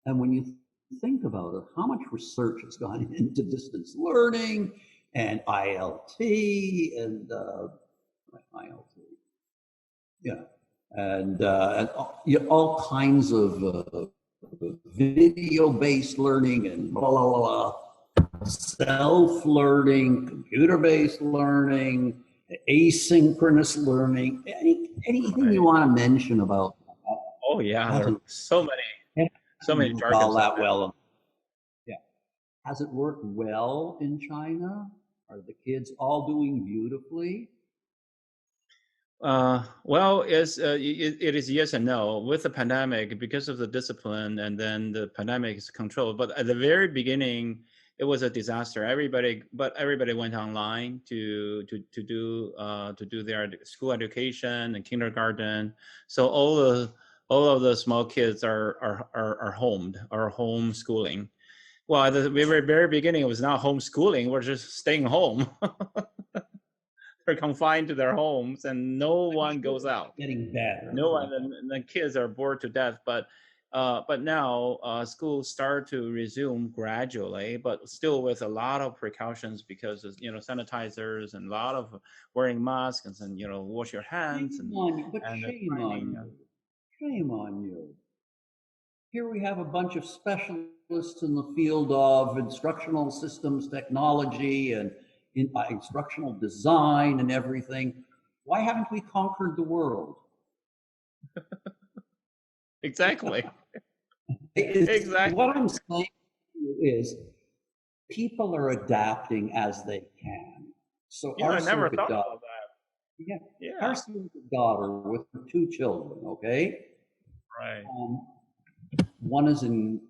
And when you think about it, how much research has gone into distance learning and ILT and ILT, yeah, and all kinds of video-based learning and blah, blah, blah, blah, self-learning, computer-based learning, asynchronous learning, anything you Right. want to mention about that Oh yeah, there are hasn't, so many worked all jargons out that there. well. Yeah. Has it worked well in China? Are the kids all doing beautifully? Well, it is yes and no. With the pandemic, because of the discipline, and then the pandemic is controlled. But at the very beginning, it was a disaster. Everybody went online to do their school education and kindergarten. So all of the small kids are homeschooling. Well, at the very beginning, it was not homeschooling. We're just staying home. They're confined to their homes, and no I'm one sure goes out. it's getting better. No one, and the kids are bored to death. But now schools start to resume gradually, but still with a lot of precautions because of, sanitizers and a lot of wearing masks and wash your hands Shame on you, but and shame on training. you. Shame on you. Here we have a bunch of specialists in the field of instructional systems technology and instructional design and everything. Why haven't we conquered the world? Exactly. What Exactly. I'm saying is people are adapting as they can. So I never thought about yeah, that. our Yeah. surrogate daughter with her two children, okay? Right. One is in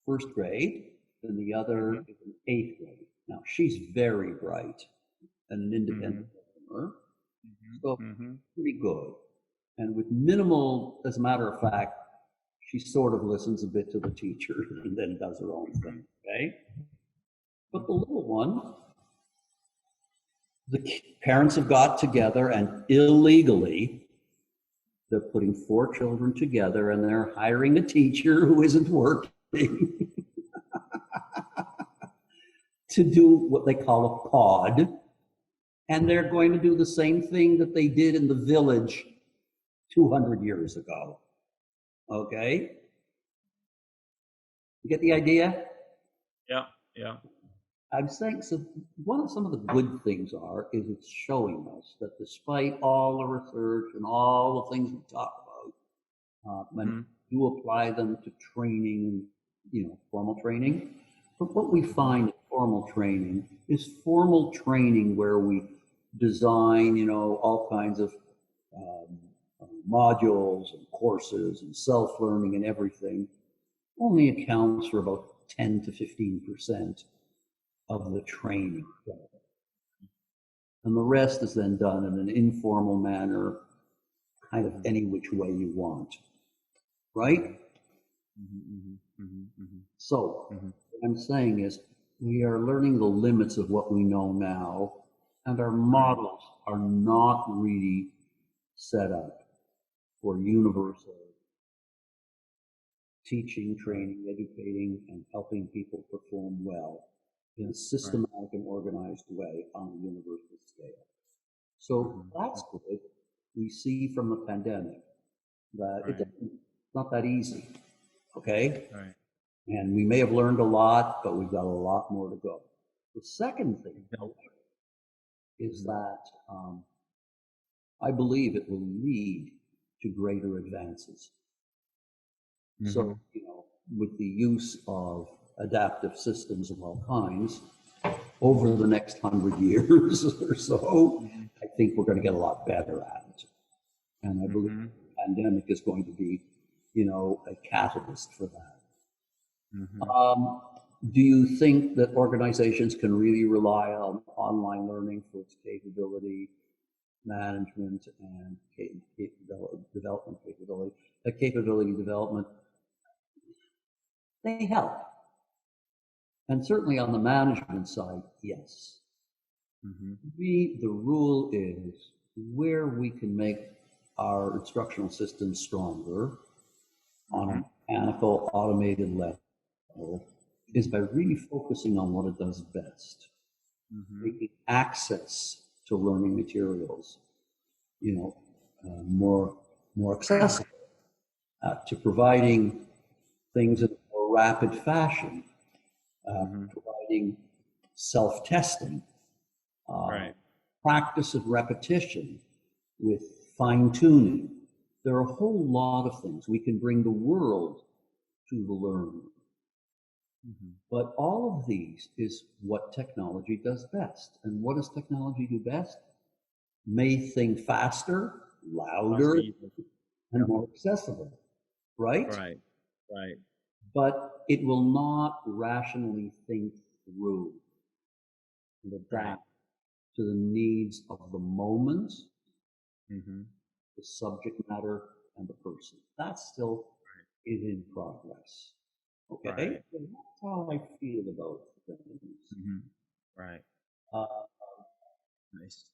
first grade, and the Mm-hmm. other is in eighth grade. Now, she's very bright and an Mm-hmm. independent learner, so Mm-hmm. pretty good. And with minimal, as a matter of fact, she sort of listens a bit to the teacher and then does her own thing, okay? But the little one, the parents have got together and illegally, they're putting four children together and they're hiring a teacher who isn't working to do what they call a pod. And they're going to do the same thing that they did in the village 200 years ago. Okay? You get the idea? Yeah. Yeah. I'm saying, so some of the good things is it's showing us that despite all the research and all the things we talk about, when you apply them to training, formal training, but what we find in formal training is formal training where we design, all kinds of um, modules and courses and self-learning and everything only accounts for about 10 to 15% of the training. And the rest is then done in an informal manner, kind of any which way you want, right? So what I'm saying is we are learning the limits of what we know now, and our models are not really set up for universal teaching, training, educating, and helping people perform well in a systematic and organized way on a universal scale. So that's good. We see from the pandemic that it's not that easy, okay? And we may have learned a lot, but we've got a lot more to go. The second thing is that I believe it will lead to greater advances. So, with the use of adaptive systems of all kinds, over the next 100 years or so, I think we're going to get a lot better at it. And I believe the pandemic is going to be, a catalyst for that. Do you think that organizations can really rely on online learning for its capability management and development capability? Capability development, they help. And certainly on the management side, yes. The rule is where we can make our instructional systems stronger on a mechanical, automated level is by really focusing on what it does best. Making access to learning materials, more accessible, to providing things in a more rapid fashion, providing self-testing, practice of repetition with fine-tuning. There are a whole lot of things we can bring the world to the learner. But all of these is what technology does best. And what does technology do best? Make things faster, louder, and more accessible, right? Right. But it will not rationally think through and adapt to the needs of the moment, the subject matter, and the person. That still is in progress. Okay? So that's how I feel about things. Nice.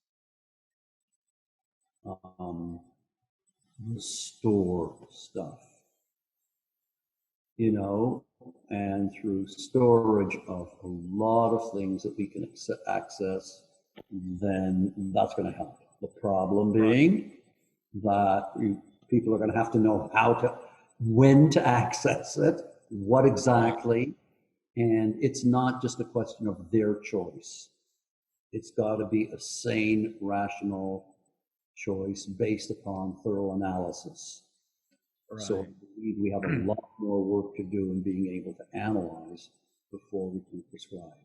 The store stuff, and through storage of a lot of things that we can access, then that's going to help. The problem being that people are going to have to know when to access it, what exactly, and it's not just a question of their choice. It's got to be a sane, rational choice based upon thorough analysis. So we have a lot more work to do in being able to analyze before we can prescribe.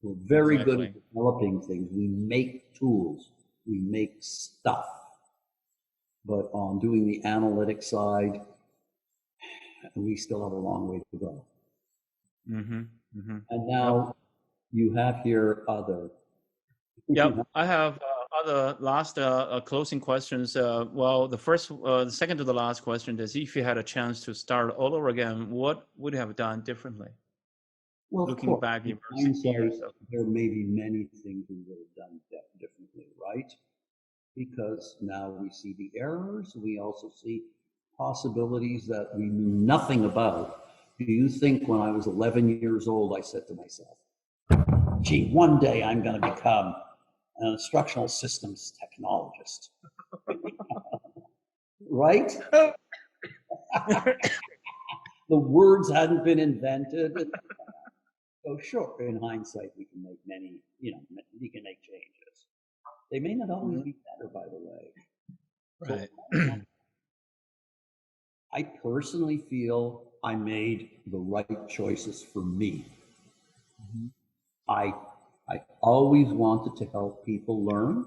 We're very good at developing things. We make tools, we make stuff. But on doing the analytic side, we still have a long way to go. And now you have here other. I have other last closing questions. The second to the last question is, if you had a chance to start all over again, what would you have done differently? Well, looking back in hindsight, there may be many things we would have done differently, right? Because now we see the errors, we also see possibilities that we knew nothing about. Do you think when I was 11 years old, I said to myself, gee, one day I'm going to become an instructional systems technologist? Right? The words hadn't been invented. So sure, in hindsight, we can make many, we can make changes. They may not always be better, by the way. So, I personally feel I made the right choices for me. I always wanted to help people learn.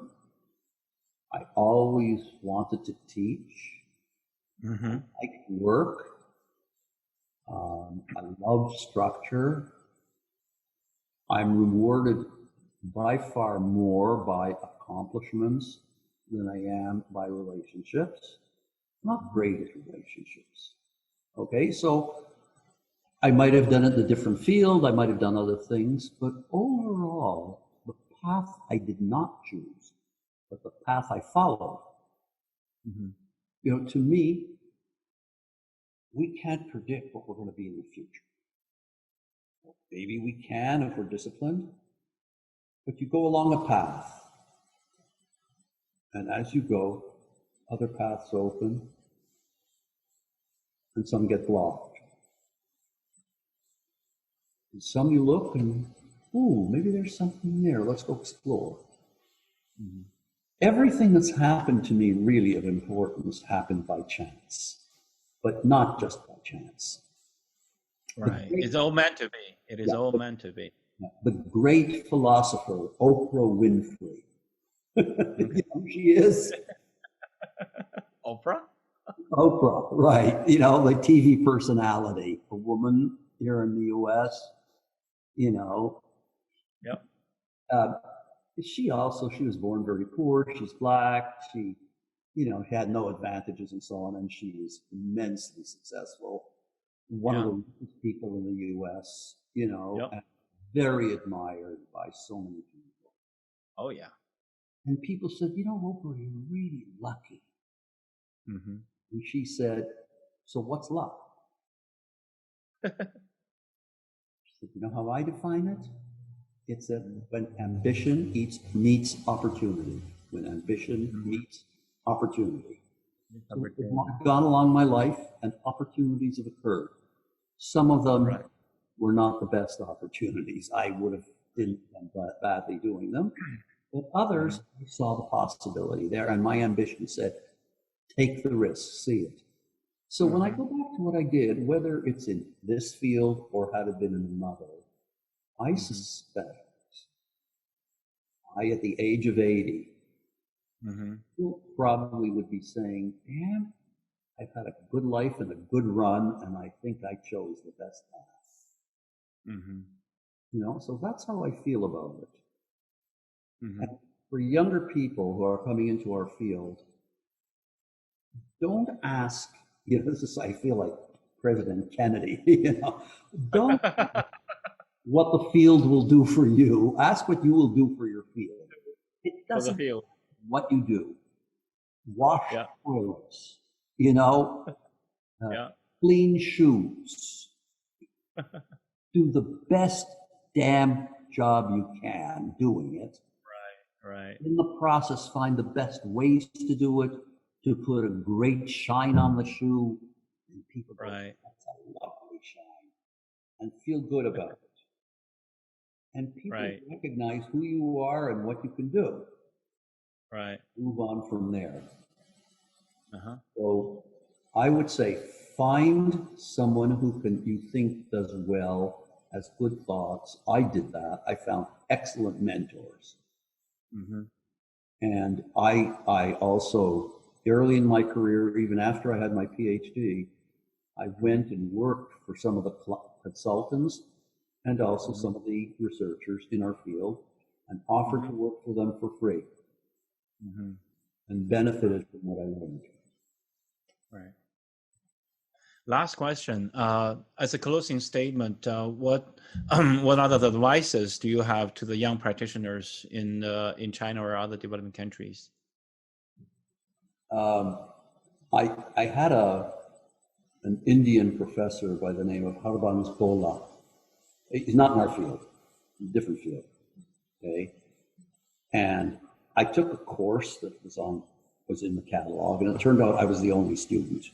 I always wanted to teach. Mm-hmm. I like work. I love structure. I'm rewarded by far more by accomplishments than I am by relationships. Not great at relationships. Okay, so I might have done it in a different field, I might have done other things, but overall, the path I did not choose, but the path I followed, to me, we can't predict what we're going to be in the future. Maybe we can if we're disciplined, but you go along a path, and as you go, other paths open, and some get blocked. And some you look and, ooh, maybe there's something there, let's go explore. Mm-hmm. Everything that's happened to me really of importance happened by chance, but not just by chance. Right. It's all meant to be. It is all meant to be. The great philosopher, Oprah Winfrey. You know who she is? Oprah? Oprah, right. The TV personality, a woman here in the U.S., Yep. She was born very poor. She's black. She, had no advantages and so on. And she is immensely successful. One of the richest people in the U.S., and very admired by so many people. Oh, yeah. And people said, Oprah, you're really lucky. Mm-hmm. And she said, so what's luck? She said, you know how I define it? It's that when ambition meets opportunity. When ambition meets opportunity. So I've gone along my life and opportunities have occurred. Some of them were not the best opportunities. I would have been badly doing them. But others, I saw the possibility there, and my ambition said, take the risk, see it. So when I go back to what I did, whether it's in this field or had it been in another, I suspect at the age of 80, probably would be saying, damn, I've had a good life and a good run, and I think I chose the best path. So that's how I feel about it. And for younger people who are coming into our field, don't ask, I feel like President Kennedy, don't what the field will do for you. Ask what you will do for your field. It doesn't matter what you do. Wash clothes, clean shoes. Do the best damn job you can doing it. Right. In the process, find the best ways to do it, to put a great shine on the shoe, and people go, that's a lovely shine, and feel good about it. And people recognize who you are and what you can do. Right. Move on from there. So I would say find someone who you think does well, has good thoughts. I did that. I found excellent mentors. And I also, early in my career, even after I had my PhD, I went and worked for some of the consultants and also some of the researchers in our field and offered to work for them for free and benefited from what I learned. Right. Last question. As a closing statement, what other advices do you have to the young practitioners in China or other developing countries? I had an Indian professor by the name of Harold Stolovitch. He's not in our field, a different field. Okay, and I took a course that was in the catalog, and it turned out I was the only student.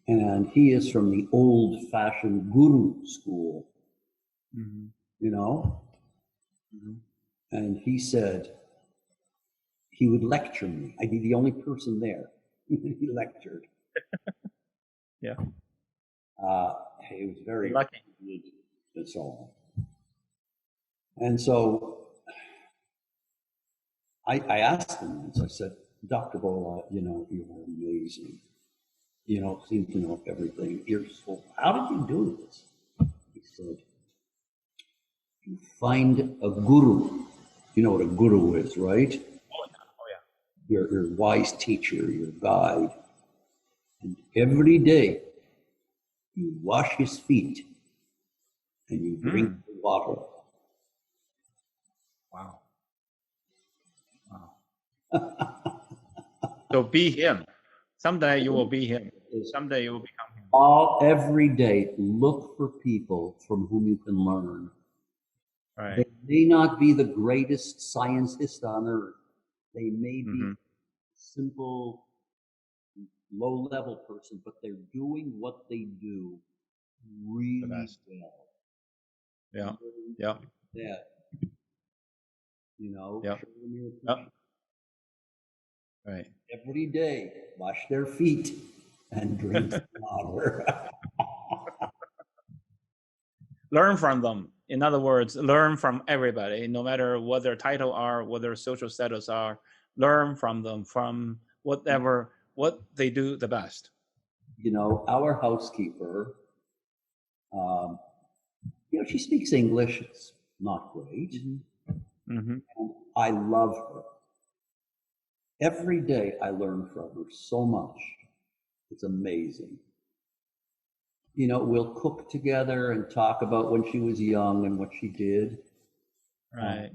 And he is from the old-fashioned guru school, And he said he would lecture me. I'd be the only person there. He lectured. Yeah. He was very lucky. And so on. And so I asked him once, I said, Dr. Bola, you know, you're amazing. You know, seem to know everything. You're so, how did you do this? He said, you find a guru. You know what a guru is, right? Oh, yeah. Oh, yeah. Your wise teacher, your guide. And every day you wash his feet and you drink the water. Wow. Wow. So be him. Someday you will be him. Someday you will become him. Every day, look for people from whom you can learn. Right. They may not be the greatest scientist on earth. They may be simple, low-level person, but they're doing what they do really well. Yeah. Yeah. Yeah. You know, Yep. show them your Yep. Right. every day, wash their feet and drink water. Learn from them. In other words, learn from everybody, no matter what their title are, what their social status are. Learn from them, from what they do the best. You know, our housekeeper, you know, she speaks English. It's not great. And I love her. Every day I learn from her so much. It's amazing. You know, we'll cook together and talk about when she was young and what she did. Right.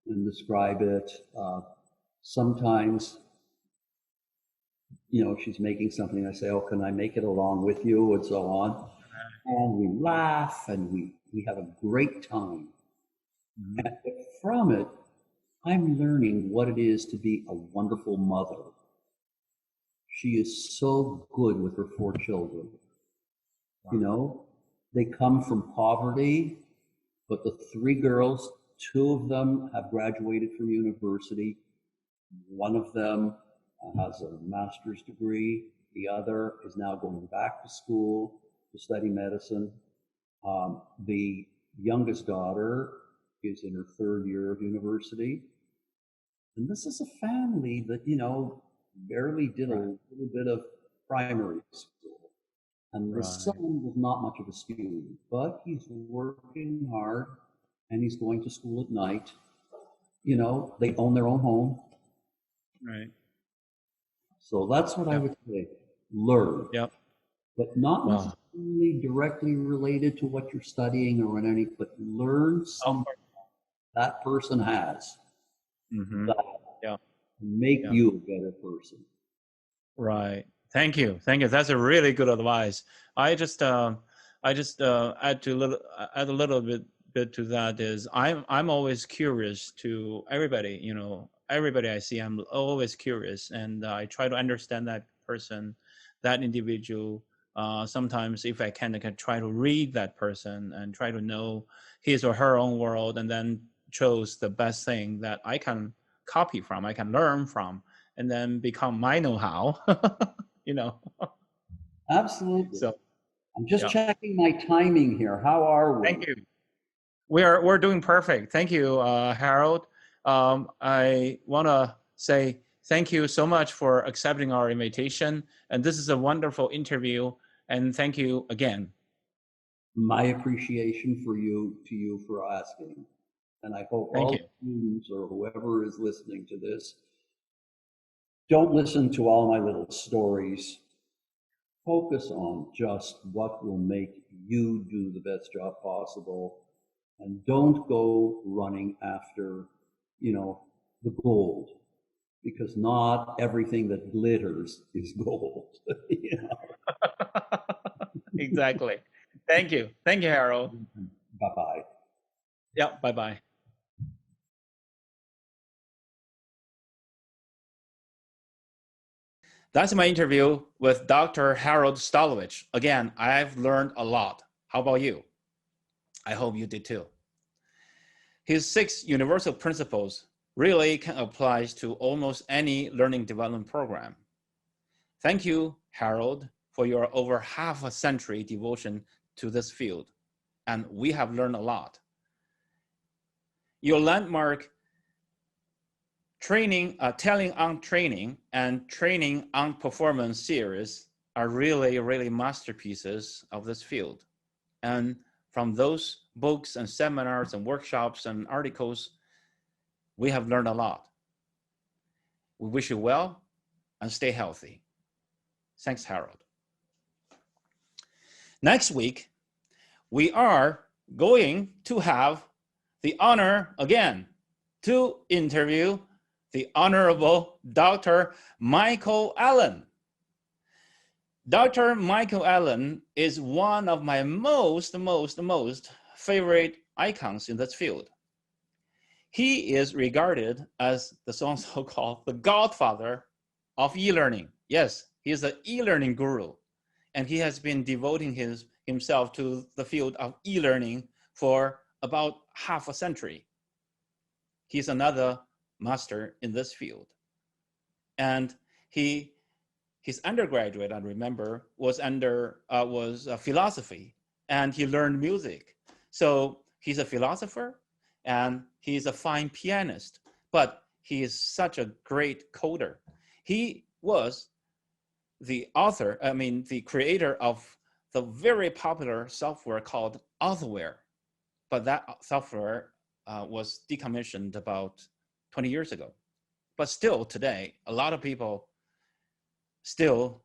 And describe it. Sometimes, you know, she's making something, I say, oh, can I make it along with you? And so on. And we laugh and we have a great time. And from it, I'm learning what it is to be a wonderful mother. She is so good with her 4 children. Wow. You know, they come from poverty, but the 3 girls, 2 of them have graduated from university. One of them has a master's degree. The other is now going back to school to study medicine. The youngest daughter is in her 3rd year of university. And this is a family that, you know, barely did a little bit of primary school. And the son was not much of a student, but he's working hard and he's going to school at night. You know, they own their own home. Right. So that's what I would say. Learn. Yep. But not necessarily directly related to what you're studying or in any, but learn something that person has. That make you a better person. Right. Thank you. Thank you. That's a really good advice. I just add a little bit to that is I'm always curious to everybody, you know, everybody I see, I'm always curious and I try to understand that person, that individual. Sometimes if I can try to read that person and try to know his or her own world and then chose the best thing that I can copy from, I can learn from, and then become my know-how, you know. Absolutely. So I'm just checking my timing here. How are we? Thank you. We're doing perfect. Thank you, Harold. I want to say thank you so much for accepting our invitation. And this is a wonderful interview. And thank you again. My appreciation to you for asking. And I hope all students or whoever is listening to this, don't listen to all my little stories. Focus on just what will make you do the best job possible. And don't go running after, you know, the gold. Because not everything that glitters is gold. You know? Exactly. Thank you. Thank you, Harold. Bye-bye. Yeah, bye-bye. That's my interview with Dr. Harold Stolovitch. Again, I've learned a lot. How about you? I hope you did too. His 6 universal principles really can apply to almost any learning development program. Thank you, Harold, for your over half a century devotion to this field, and we have learned a lot. Your landmark telling on training and training on performance series are really, really masterpieces of this field. And from those books and seminars and workshops and articles, we have learned a lot. We wish you well and stay healthy. Thanks, Harold. Next week, we are going to have the honor again to interview the Honorable Dr. Michael Allen. Dr. Michael Allen is one of my most favorite icons in this field. He is regarded as the so-called the godfather of e-learning. Yes, he is an e-learning guru, and he has been devoting himself to the field of e-learning for about half a century. He's another master in this field. And his undergraduate, I remember, was philosophy, and he learned music. So he's a philosopher, and he's a fine pianist, but he is such a great coder. He was the creator of the very popular software called Authorware, but that software was decommissioned about 20 years ago. But still today, a lot of people still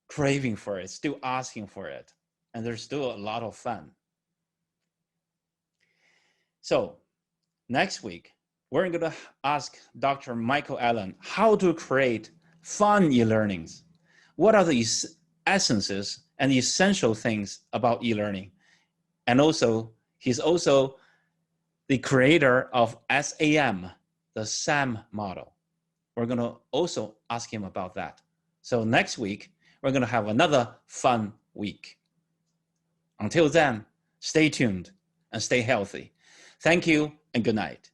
craving for it, still asking for it, and there's still a lot of fun. So next week, we're going to ask Dr. Michael Allen how to create fun e-learnings. What are the essences and essential things about e-learning? And also, he's also the creator of SAM, the SAM model. We're going to also ask him about that. So next week, we're going to have another fun week. Until then, stay tuned and stay healthy. Thank you and good night.